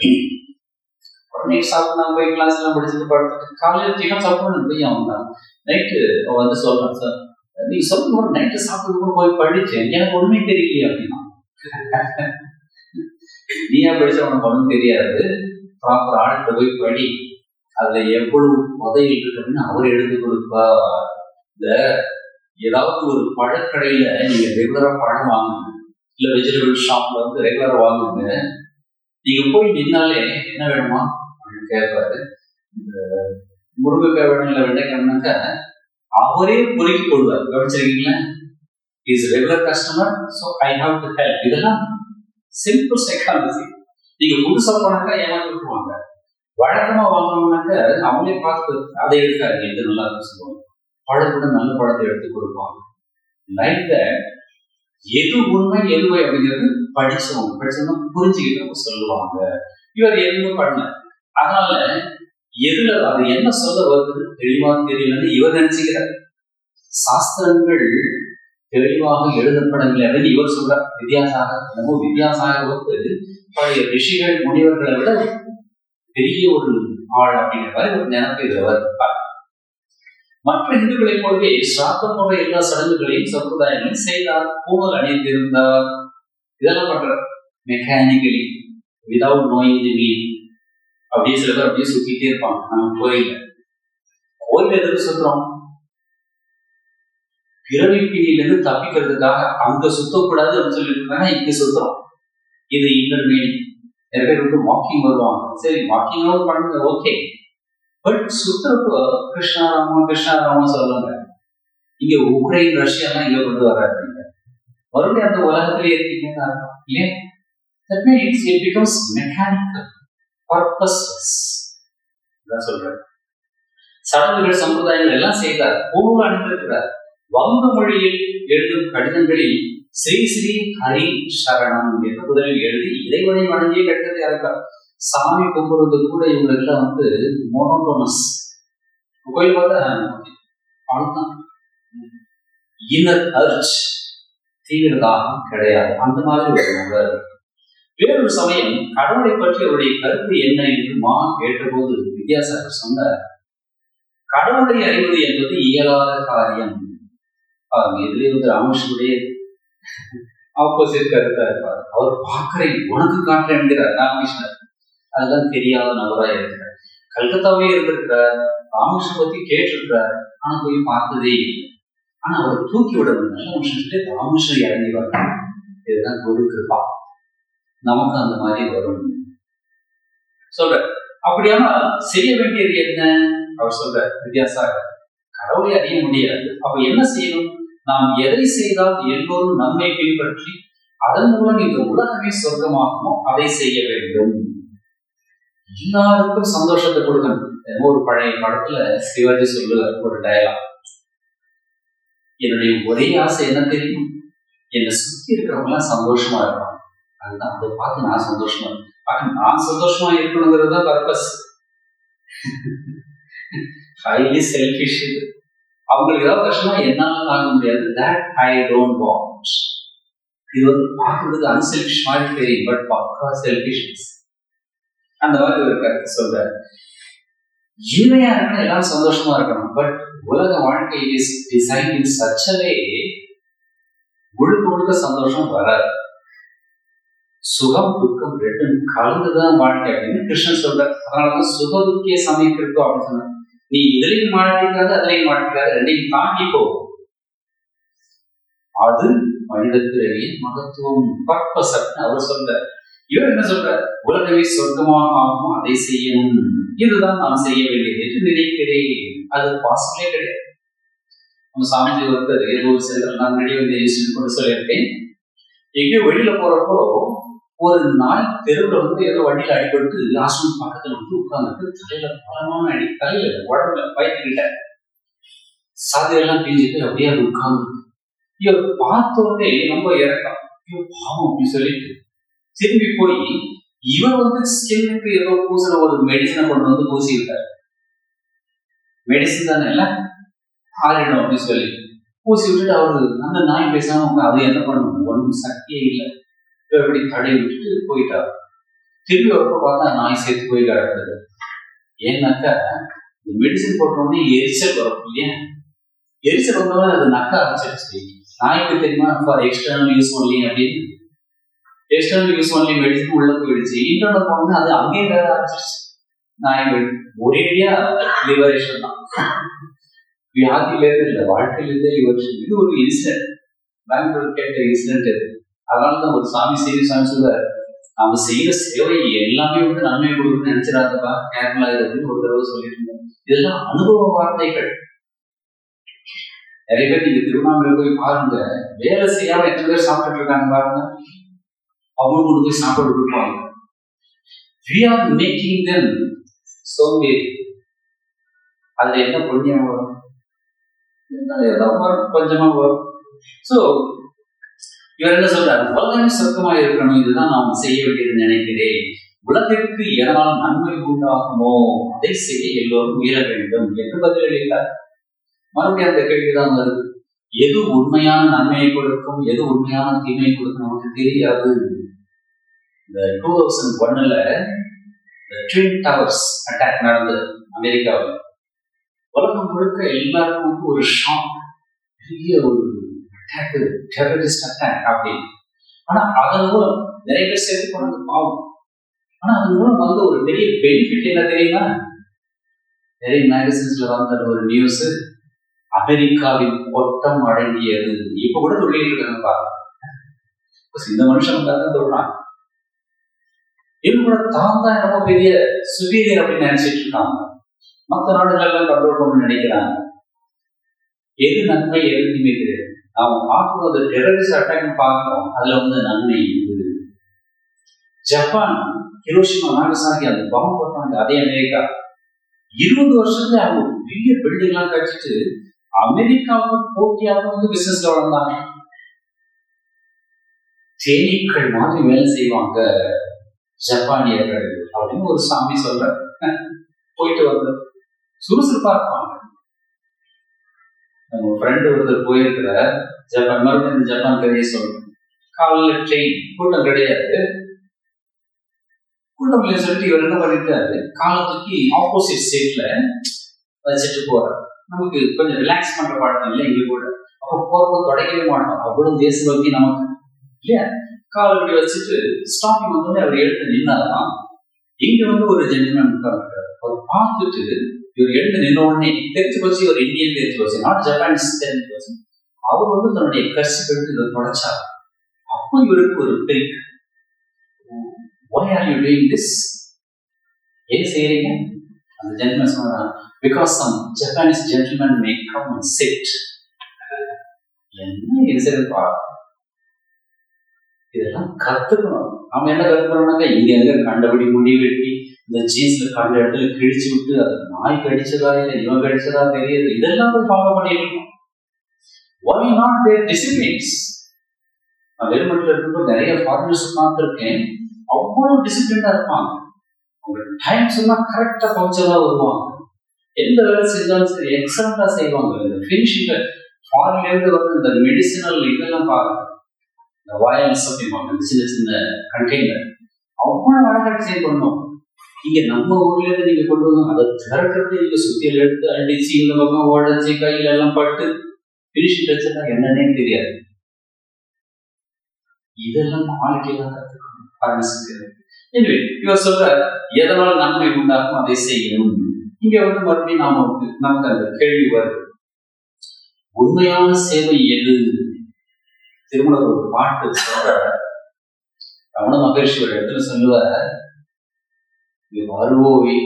உடனே சாப்பிட்டு நான் போய் கிளாஸ் எல்லாம் படிச்சுட்டு படுத்துட்டு காலையில் டிஃபன் சாப்பிடணும் பையன் வந்தான். நைட்டு அவன் சொல்றான், சார் நீங்க சொல்லும் நைட்டு சாப்பிட்டு கூட போய் படிச்சேன், எனக்கு ஒண்ணுமே தெரியலையே அப்படின்னா. நீயா படிச்ச உனக்கு ஒண்ணும் தெரியாது, ப்ராப்பர் ஆளுகிட்ட போய் படி, அதுல எவ்வளவு உதவிட்டு இருக்கு அப்படின்னு அவர் எடுத்து கொடுப்பா. இந்த ஏதாவது ஒரு பழக்கடையில நீங்க ரெகுலரா பழம் வாங்குங்க, இல்ல வெஜிடபிள் ஷாப்ல ரெகுலரா வாங்குங்க. நீங்க போய் நின்னாலே என்ன வேணுமா அப்படின்னு கேட்பாரு. இந்த முருங்கைக்காய் வேணும் இல்லை வெண்டைக்காய்னாக்க அவரே பொறுக்கி போடுவார். கவனிச்சிருக்கீங்களா? Is regular customer, so I have to help. இதெல்லாம் சிம்பிள் சைக்காலஜி. நீங்க புதுசா போனாக்கா ஏமாத்திருக்குவாங்க. வழக்கமா வாங்கணும்னாக்க அவங்களே பார்த்து அதை எடுக்காது, எது நல்லா இருக்கு சொல்லுவாங்க. பழத்தோட நல்ல பழத்தை எடுத்து கொடுப்பாங்க. லைக் தட் எது உண்மை எது அப்படிங்கிறது படிச்சவங்க புரிஞ்சுக்கிட்டவங்க சொல்லுவாங்க. இவர் எதுவுமே பண்ணல. அதனால எதுல அது என்ன சொல்ல வருது தெளிவா தெரியலன்னு இவர் நினைச்சுக்கிறார். சாஸ்திரங்கள் தெளிவாக எழுதப்படவில்லை அப்படின்னு இவர் சொல்றார். வித்யாசாகர் பழைய ரிஷிகள் முனிவர்களை விட பெரிய ஒரு ஆள் அப்படிங்கிற மாதிரி ஒரு நினைப்பு இதுல வருவார். மற்ற இந்துக்களைப் போலவே சாத்தம் போன்ற எல்லா சடங்குகளையும் சம்பிரதாயங்களையும் செய்தார். பூமல் அணிந்திருந்தார். இதெல்லாம் பண்றார் mechanically, without knowing the meaning. அப்படியே சில பேர் அப்படியே சுத்திட்டே இருப்பாங்க. நம்ம கோயில் எதுக்கு சுத்துறோம்? பிறவிப்பினிலிருந்து தப்பிக்கிறதுக்காக அங்க சுத்தக்கூடாது அப்படின்னு சொல்லிட்டு இருக்காங்க, இங்க சுத்தம். இது இன்னர் மீனிங். நிறைய பேர் வந்து வாக்கிங் வருவாங்க, சரி வாக்கிங்காவது பண்ணுங்க, ஓகே. பட் சுத்தப்போ கிருஷ்ணாராமா கிருஷ்ணாராமா சொல்லுங்க. இங்க உக்ரைன் ரஷ்யா எல்லாம் இங்க கொண்டு வராதுங்க, மறுபடியும் அந்த உலகத்திலே இருக்கீங்கன்னு அர்த்தம் இல்லையா? That means it becomes mechanical, purposeless. இதான் சொல்றேன். சடங்குகள் சம்பிரதாயங்கள் எல்லாம் செய்தார், பூர்வ அனுப்பியிருக்கிறார். வங்க மொழியில் எழுதும் கடிதங்களில் ஸ்ரீ ஸ்ரீ ஹரி சரணம் என்று முதலில் எழுதி இறைவனை வணங்கிய கடிதத்தை அழைப்பார். சாமி கும்பிடுறது கூட இவங்களெல்லாம் வந்து மோனோட்டோனஸ். கோயில் பார்த்தா அவ்வளவுதான், இன்னர் அர்ச், தீவிரதாகம் கிடையாது. அந்த மாதிரி ஒரு வேறொரு சமயம் கடவுளை பற்றி அவருடைய கருத்து என்ன என்று கேட்டபோது வித்யாசாகர் சொன்னார், கடவுளை அறிவது என்பது இயலாத காரியம். இதுல வந்து ராமகிருஷ்ணனுடைய ஆப்போசிட் கருத்தா இருப்பார். அவர் பார்க்கிறேன் உனக்கு காட்டுறேன் என்கிறார் ராமகிருஷ்ணர். அதெல்லாம் தெரியாத நபரா இருக்கிறார். கல்கத்தாவே இருந்திருக்கிறார், ராமகிருஷ்ணன் பத்தி கேட்டிருக்கிறார், ஆனா போய் பார்த்ததே இல்லை. ஆனா அவரை தூக்கி விடணும், நல்ல மனுஷன் ராமகிருஷ்ணன் இறங்கி வரணும். இதுதான் குரு கிருபா. நமக்கு அந்த மாதிரி வரும் சொல்ற. அப்படியானா செய்ய வேண்டியது என்ன அவர் சொல்ற வித்யாசாகர், கடவுளை அறிய முடியாது. அப்ப என்ன செய்யணும்? நாம் எதை செய்தால் எல்லோரும் நம்மை பின்பற்றி அதன் மூலம் இந்த உலகமே சொர்க்கமாகுமோ அதை செய்ய வேண்டும். எல்லாருக்கும் சந்தோஷத்தை கொடுக்கணும். ஒரு பழைய படத்துல சிவாஜி சொல்லுவார் ஒரு டயலாக், என்னுடைய ஒரே ஆசை என்ன தெரியும், என்னை சுத்தி இருக்கிறவங்க எல்லாம் சந்தோஷமா இருப்பாங்க. அதுதான் அதை பார்த்து நான் சந்தோஷமா இருக்கேன். நான் சந்தோஷமா இருக்கணுங்கிறது தான் பர்பஸ். Highly selfish. அவங்களுக்கு ஏதாவது கஷ்டமா என்னால தாங்க முடியாது. That I don't want. இது வந்து பார்க்கறதுக்கு அன்செல்ஃபிஷ் மாதிரி தெரியும், பட் பக்கா செல்ஃபிஷ்னஸ். அந்த மாதிரி ஒரு கருத்து சொல்றாரு. இனிமையா இருக்கணும், எல்லாரும் சந்தோஷமா இருக்கணும். பட் உலக வாழ்க்கை is design in such a way முழுக்க முழுக்க சந்தோஷம் வராது. சுகம் துக்கம் ரெண்டும் கலந்துதான் வாழ்க்கை அப்படின்னு கிருஷ்ணன் சொல்றார். அதனாலதான் சுக துக்கிய சமயத்திற்கும் அப்படின்னு சொன்னார். நீ இதுலையும் மாட்டிக்காது அதுலையும் மாட்டிக்காது, ரெண்டையும் தாண்டி போகும். அது மனித பிறவியின் மகத்துவம், பர்பஸ் அவர் சொல்றார். இவர் என்ன சொல்ற, உலகமே சொர்க்கமாக ஆகும் அதை செய்யணும், இதுதான் நான் செய்ய வேண்டியது என்று நினைக்கிறேன். அது பாசிபிளே கிடையாது. நம்ம சாமிஜி ஒருத்தர் ஏதோ ஒரு சென்டர், நான் முன்னாடி வந்து இன்ஸ்டியூட் கொண்டு சொல்லியிருக்கேன். எங்கேயோ வெளியில போறப்போ ஒரு நாள் தெருவில் வந்து ஏதோ வண்டியில அடிபட்டு ஆசிரமம் பக்கத்துல வந்து உட்கார்ந்துட்டு தலையில பலமான அடி, தலையில உடம்புல வயிற்றுக்கிட்ட சாதையெல்லாம் பிஞ்சிட்டு அப்படியே அது உட்கார்ந்து இவர் பார்த்தோடனே ரொம்ப இறக்கம், ஐயோ பாவம் அப்படின்னு சொல்லிட்டு திரும்பி போய் இவர் வந்து ஸ்கின்னுக்கு ஏதோ பூசுற ஒரு மெடிசனை கொண்டு வந்து பூசிக்கிட்டார். மெடிசன் தானே இல்ல ஆறிடும் அப்படின்னு சொல்லி பூசி விட்டுட்டு அவரு அந்த நாய் பேசாம அது என்ன பண்ணும், ஒன்றும் சக்தியே இல்லை. இப்படி தடை விட்டுட்டு போயிட்டார். திரும்பி வரப்ப பார்த்தா நாய் சேர்த்து போய் கிடக்குது. ஏன்னாக்கா இந்த மெடிசன் போட்டோடனே எரிச்சல் வரும் இல்லையா, எரிச்சல் வந்தோடனே அது நக்க ஆரம்பிச்சிருச்சு. நாய்க்கு தெரியுமா ஃபார் எக்ஸ்டர்னல் யூஸ் ஒன்லி அப்படின்னு, எக்ஸ்டர்னல் யூஸ் ஒன்லி மெடிசன் உள்ள போயிடுச்சு. இன்டர்னல் போனோம்னா அது அங்கேயே வேற ஆரம்பிச்சிருச்சு. நாய்கள் ஒரேடியா லிபரேஷன் தான், வியாதியிலேருந்து இல்லை வாழ்க்கையிலேருந்தே லிபரேஷன். இது ஒரு இன்சிடென்ட், பெங்களூர் கேட்ட இன்சிடென்ட் இது. அதனாலதான் ஒரு சாமி சாமி சொல்றாரு, நாம செய்யற சேவை எல்லாமே வந்து நன்மை கொடுக்குன்னு நினைச்சிடாதப்பா, கேரளா இருக்குன்னு ஒரு தடவை சொல்லிட்டு இருந்தோம். இதெல்லாம் அனுபவ வார்த்தைகள். நிறைய பேர் நீங்க திருவண்ணாமலை போய் பாருங்க, வேலை செய்யாம எத்தனை பேர் சாப்பிட்டு இருக்காங்க பாருங்க, அவங்களுக்கு கொண்டு போய் சாப்பாடு கொடுப்பாங்க. We are making them சோம்பேறி. அதுல என்ன புண்ணியம் வரும், ஏதோ வரும், கொஞ்சமா வரும். சோ இவர் என்ன சொல்றாரு, உலகமே சொர்க்கமா இருக்கணும், இதுதான் நாம் செய்ய வேண்டியது நினைக்கிறேன். உலகிற்கு எதனால் நன்மை உண்டாகுமோ அதை செய்ய எல்லோரும் உயர வேண்டும் என்று பதிலளித்தார். மறுபடியும் அந்த கேள்விதான் வருது, எது உண்மையான நன்மையை கொடுக்கும், எது உண்மையான தீமையை கொடுக்கும் நமக்கு தெரியாது. இந்த 2001 ட்வின் டவர்ஸ் அட்டாக் நடந்தது அமெரிக்காவில். உலகம் முழுக்க எல்லாருக்கும் வந்து ஒரு ஷாக், பெரிய ஒரு அட்டாக், டெரரிஸ்ட் அட்டாக் அப்படின்னு. ஆனா அதன் மூலம் நிறைய பேர் சேர்த்து போனது பாவம். ஆனா அதன் மூலம் வந்து ஒரு பெரிய பெனிஃபிட் என்ன தெரியுமா, நிறைய மேகசின்ஸ்ல வந்த ஒரு நியூஸ், அமெரிக்காவின் கொட்ட தோட்டம் அடங்கியது. இப்ப கூட தொழில் இருக்காங்க பாருங்க. இந்த மனுஷன் தான் சொல்றாங்க. இது கூட தான் தான் ரொம்ப பெரிய சுபீரியர் அப்படின்னு நினைச்சிட்டு இருக்காங்க. மற்ற நாடுகள்லாம் கண்ட்ரோல் பண்ண நினைக்கிறாங்க. எது நன்மை எது தீமை தெரியாது. நாம பார்க்கும்போது டெரரிஸ்ட் அட்டாக் பார்க்கிறோம். அதுல வந்து நன்மை இருக்குது. ஜப்பான் ஹிரோஷிமா நாகசாகி அந்த பாம்பு போட்டாங்க. அதே அமெரிக்கா 20 வருஷத்துல அவங்க பெரிய பில்டிங் எல்லாம் கட்டிட்டு அமெரிக்காவுக்கு போட்டியாக வந்து பிசினஸ்ல வளர்ந்தாங்க. தேனீக்கள் மாதிரி வேலை செய்வாங்க ஜப்பானியர்கள் அப்படின்னு ஒரு சாமி சொல்ற. போயிட்டு வந்து சுறுசுறுப்பா இருப்பாங்க. நம்ம ஃப்ரெண்டு ஒருத்தர் போயிருக்கிற ஜப்பான், மறுபடியும் இந்த ஜப்பான் கதையை சொல்றேன். காலையில் ட்ரெயின் கூட்டம் கிடையாது. கூட்டம் இல்லைன்னு சொல்லிட்டு இவர் என்ன பண்ணிட்டாரு, காலத்துக்கு ஆப்போசிட் சீட்ல வச்சுட்டு போறாரு. நமக்கு கொஞ்சம் ரிலாக்ஸ் பண்ற பழக்கம் இல்லை எங்களுக்கு கூட. அப்போ போறப்ப தொடங்கவே மாட்டோம். அவ்வளவு தேசபக்தி நமக்கு இல்லையா. காலப்படி வச்சுட்டு ஸ்டாப்பிங் வந்து அவர் எடுத்து நின்னாதான் இங்க வந்து ஒரு ஜென்டில்மேன் இருக்காரு. அவர் பார்த்துட்டு இவர் எடுத்து நின்ன உடனே தெரிஞ்சு போச்சு, ஒரு இந்தியன் தெரிஞ்சு போச்சு, நாட் ஜப்பானிஸ் தெரிஞ்சு போச்சு. அவர் வந்து தன்னுடைய கர்சி எடுத்து இதை தொடச்சார். அப்போ இவருக்கு ஒரு பெரிய why are you doing this? ஏன் செய்யறீங்க? அந்த ஜென்டில்மேன் சொன்னார், because some Japanese gentlemen may come and sit. என்ன எரிசல்பா, இதெல்லாம் கத்துக்கணும். நாம என்ன கத்துக்கணும்னாக்கா, இங்க எங்க கண்டபடி முடி வெட்டி இந்த ஜீன்ஸ்ல கண்ட இடத்துல கிழிச்சு விட்டு அது நாய் கடிச்சதா இல்லை இவன் கடிச்சதா தெரியுது, இதெல்லாம் போய் ஃபாலோ பண்ணிருக்கணும். why not their disciplines? நான் வெளிநாட்டில் இருக்கும்போது நிறைய ஃபாரினர்ஸ் பார்த்துருக்கேன். அவ்வளவு டிசிப்ளினா இருப்பாங்க. அவங்க டைம் சொன்னா கரெக்டா பங்க்சுவலா வருவாங்க. எந்த வேலை செஞ்சாலும் சரி எக்ஸலண்டா செய்வாங்க. இந்த ஃபினிஷிங் ஃபாரின்ல இருந்து வந்து இந்த மெடிசினல் இதெல்லாம் பாருங்க, இந்த வாயல்ஸ் அப்படிம்பாங்க, இந்த சின்ன சின்ன கண்டெய்னர் அவ்வளவு அழகா டிசைன் பண்ணுவோம். இங்க நம்ம ஊர்ல இருந்து நீங்க கொண்டு வந்து அதை திறக்கிறது, நீங்க சுத்தியில எடுத்து அடிச்சு இந்த பக்கம் உடச்சி கையில எல்லாம் பட்டு பினிஷிங் வச்சுட்டா என்னன்னே தெரியாது. இதெல்லாம் குவாலிட்டியெல்லாம் கத்துக்கணும். எனவே இவர் சொல்ற எதனால நன்மை உண்டாகும் அதை செய்யணும். இங்க வந்து மறுபடியும் நமக்கு அந்த கேள்வி வருது, உண்மையான சேவை எது? திருமண ஒரு பாட்டு சொல்ற ரமண மகர்ஷி ஒரு இடத்துல சொல்லுவார், வருவோய்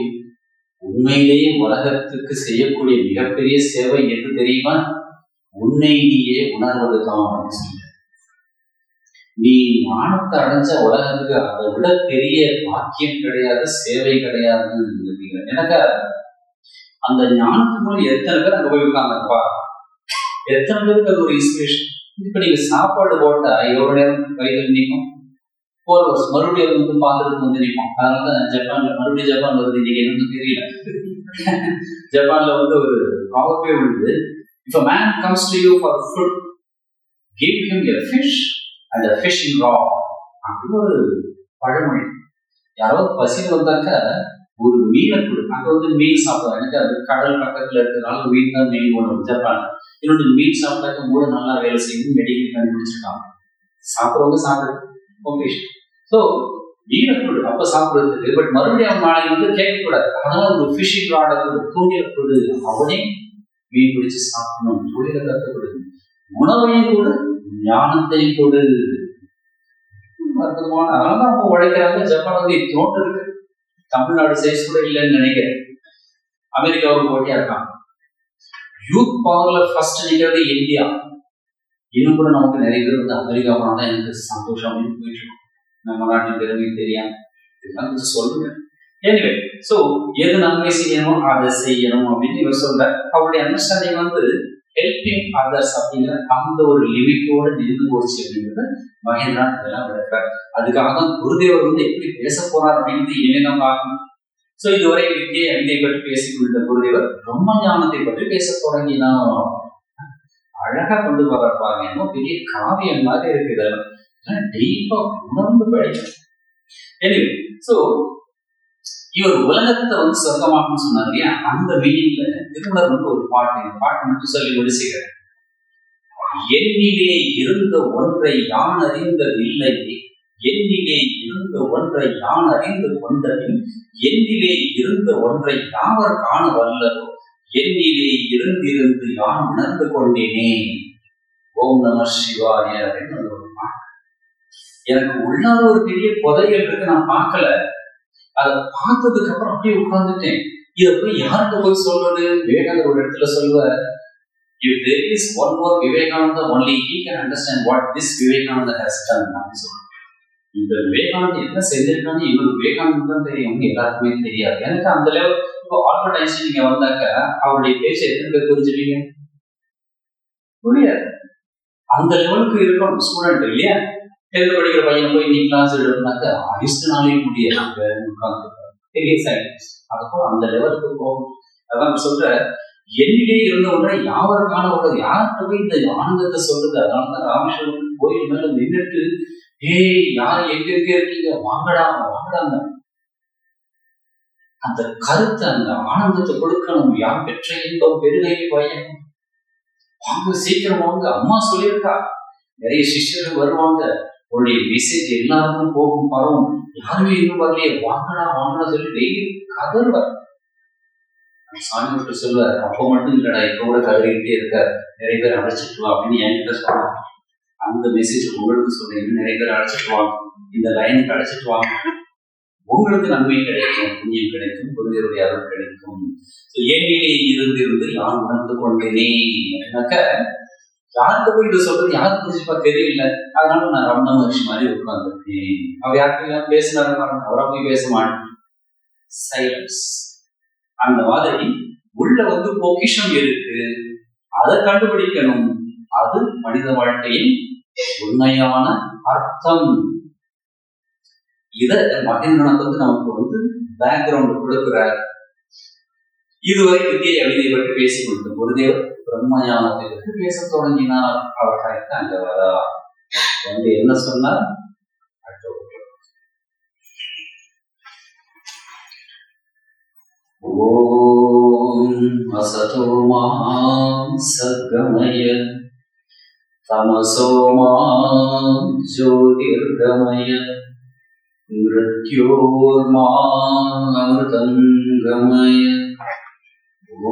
உண்மையிலேயே உலகத்துக்கு செய்யக்கூடிய மிகப்பெரிய சேவை எது தெரியுமா? உன்னை நீயே உணர்வதுதான் அப்படின்னு சொல்ல. நீ ஞானத்தை அடைஞ்ச உலகத்துக்கு அதை விட பெரிய பாக்கியம் கிடையாது, சேவை கிடையாது. எனக்கு அந்த ஞானத்துக்கு முன்னாடி எத்தனை பேர் அங்க போய் இருக்காங்கப்பா, எத்தனை பேருக்கு அது ஒரு இன்ஸ்பிரேஷன். இப்ப நீங்க சாப்பாடு போட்டா எவ்வளவு நேரம் கைகள் நிற்கும், 4 hours மறுபடியும் வந்து பார்த்துட்டு வந்து நிற்போம். அதனாலதான் ஜப்பான்ல மறுபடியும் ஜப்பான் வருது. இன்னைக்கு என்னன்னு தெரியல. ஜப்பான்ல வந்து ஒரு ப்ராபர்பே வந்து, if a man comes to you for food, give him a fish and a fishing rod. அப்படின்னு ஒரு பழமொழி. யாராவது பசியில் வந்தாக்க ஒரு மீனை கொடு. அங்க வந்து மீன் சாப்பிடுவாங்க. எனக்கு அது கடல் பக்கத்துல இருக்கிறதுனால மீன் தான் மெயின் உணவு ஜப்பான். இன்னொன்று மீன் சாப்பிட்டாக்க மூளை நல்லா வேலை செய்யுது, மெடிக்கல் கண்டுபிடிச்சிருக்காங்க. சாப்பிடுறவங்க சாப்பிடுறது ஓகே. ஸோ மீனை கொடு அப்ப சாப்பிடுறதுக்கு. பட் மறுபடியும் அவன் நாளைக்கு வந்து கேட்கக்கூடாது. அதனால ஒரு ஃபிஷிங் ராடை கொடு, தூண்டில கொடு, அவனே மீன் பிடிச்சு சாப்பிடணும், தொழிலை கற்றுக்கொடு, உணவையும் கொடு, ஞானத்தையும் கொடு. அற்புதமான அதனாலதான் அவங்க உழைக்கிறாங்க. ஜப்பான் வந்து இத்தோட்டு இருக்கு, தமிழ்நாடு சைஸ் கூட இல்லைன்னு நினைக்கிறேன். அமெரிக்காவுக்கு போட்டியா இருக்காங்க. யூத் பவர்ல ஃபர்ஸ்ட் நிற்கிறது இந்தியா. இன்னும் கூட நமக்கு நிறைய பேர் வந்து அமெரிக்கா போனாதான் எனக்கு சந்தோஷம் அப்படின்னு போயிட்டு இருக்கோம். நம்ம நாட்டின் பெருமை தெரியாம இதெல்லாம் கொஞ்சம் சொல்லுங்க. எனிவே, ஸோ எது நன்மை செய்யணும் அதை செய்யணும் அப்படின்னு இவர் சொல்ற. அவருடைய அண்டர்ஸ்டாண்டிங் வந்து ஹெல்பிங் அதர்ஸ் அப்படிங்கிற அந்த ஒரு லிமிட்டோட நின்று போச்சு அப்படிங்கிறது மகேந்திரா இதெல்லாம் விளக்குறார். அதுக்காக தான் குருதேவர் வந்து எப்படி பேச போறார் அப்படின்னு இனிமே தான் பார்க்கணும். ஸோ இதுவரை வித்தை பற்றி பேசிக்கொண்ட குருதேவர் பிரம்ம ஞானத்தை பற்றி பேச தொடங்கினா அழகா கொண்டு வர்றாங்க. இன்னும் பெரிய காவியம் மாதிரி இருக்கு. இதெல்லாம் டீப்பா உணர்ந்து படிக்கணும். எனிவே, ஸோ இவர் உலகத்தை வந்து சொர்க்கமாகணும்னு சொன்னார் இல்லையா, அந்த மீனிங்ல திருமணர் வந்து ஒரு பாட்டு மட்டும் சொல்லி முடிச்சுக்கிறேன். எண்ணிலே இருந்த ஒன்றை யான் அறிந்ததில்லை, எண்ணிலே இருந்த ஒன்றை யான் அறிந்து கொண்டபின் எண்ணிலே இருந்த ஒன்றை யாவர் காண வல்லதோ, எண்ணிலே இருந்திருந்து யான் உணர்ந்து கொண்டேனே. ஓம் நம சிவாய அப்படின்னு அந்த ஒரு பாட்டு. எனக்கு உள்ளார ஒரு பெரிய புதையல் இருக்கு, நான் பார்க்கல. அதை பார்த்ததுக்கு அப்புறம் அப்படியே உட்கார்ந்துட்டேன். இதை போய் யார்கிட்ட போய் சொல்றது? விவேகானந்தர் ஒரு இடத்துல சொல்லுவார், if there is one more Vivekananda, only he can understand what this Vivekananda has done. அப்படின்னு சொல்லுவாங்க. இந்த விவேகானந்தர் என்ன செஞ்சிருக்கான்னு இவங்க விவேகானந்தர் தான் தெரியும், எல்லாருக்குமே தெரியாது. எனக்கு அந்த லெவல். இப்போ ஆல்பர்ட் ஐன்ஸ்டைன் நீங்க வந்தாக்க அவருடைய பேச்சு எத்தனை பேர் புரிஞ்சுப்பீங்க? புரியாது. அந்த லெவலுக்கு இருக்கணும் ஸ்டூடெண்ட் இல்லையா? 10th படிக்கிற பையனை போய் நீ கிளாஸ் எடுனாக்க ஐன்ஸ்டைனாலே முடியாது, பெரிய சயின்டிஸ்ட். அதுக்கும் அந்த லெவலுக்கு போகும். அதான் சொல்ற, என்னிலே இருந்த ஒன்றை யாவர் காண உள்ளது, யார்கிட்ட போய் இந்த ஆனந்தத்தை சொல்றது? அதனாலதான் ராமேஸ்வரம் கோயில் மேல நின்றுட்டு, ஏய் யார் எங்க இருக்கீங்க, வாங்கடா வாங்கடாங்க. அந்த கருத்தை, அந்த ஆனந்தத்தை கொடுக்கணும். யார் பெற்ற இன்பம் பெருகையை பயணம், வாங்க சீக்கிரம் வாங்க, அம்மா சொல்லியிருக்கா, நிறைய சிஷ்யர்கள் வருவாங்க, உங்களுடைய மெசேஜ் எல்லாருக்கும் போகும் பரவும், யாருமே இன்னும் வரலையே, வாங்கடா வாங்கடா சொல்லி டெய்லி கதறுவார். சாமி விட்டு சொல்லுவார், அப்போ மட்டும் இல்லடா, இப்ப கூட கதறிக்கிட்டே இருக்கார், நிறைய பேர் அழைச்சிட்டு வா அப்படின்னு என்கிட்ட சொல்றாங்க. அந்த மெசேஜ் உங்களுக்கு சொல்றீங்க, நிறைய பேர் அழைச்சிட்டு வாங்க, இந்த லைனுக்கு அழைச்சிட்டு வாங்க, உங்களுக்கு நன்மை கிடைக்கும், புண்ணியம் கிடைக்கும், குருதேவருடைய அருள் கிடைக்கும். ஏனிலே இருந்து யார் உணர்ந்து கொண்டேனே அப்படின்னாக்க, யாருக்கு போய் இதை சொல்றது யாருக்கு புரிஞ்சுப்பா தெரியல. அதனால நான் ரமண மகர்ஷி மாதிரி உட்கார்ந்துருக்கேன். அவர் யாருக்கும் பேசினாரு, அவரை போய் பேச மாட்டேன். சைலன்ஸ். அந்த மாதிரி உள்ள பொக்கிஷம் இருக்கு, அதை கண்டுபிடிக்கணும். அது மனித வாழ்க்கையின் உண்மையான அர்த்தம். இத மகேந்திரநாத் நமக்கு பேக்ரவுண்ட் கொடுக்கிறார். இதுவரை வித்தியை அவிதை பற்றி பேசிக் கொடுத்த குருதேவர் பிரம்மஞானத்தை பற்றி பேச தொடங்கினார். அவர் கரெக்டா அங்க வரா என்ன சொன்னார்? ஓம் அசதோ மா சத்கமய தமசோ மா ஜோதிர்கமய மிருத்யோர்மா அமிர்தம் கமய.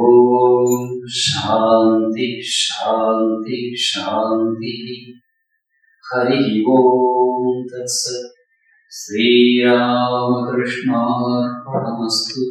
ஓம் சாந்தி சாந்தி சாந்தி. ஹரி ஓம் தத்சத். ஸ்ரீராமகிருஷ்ணார்ப்பணமஸ்து.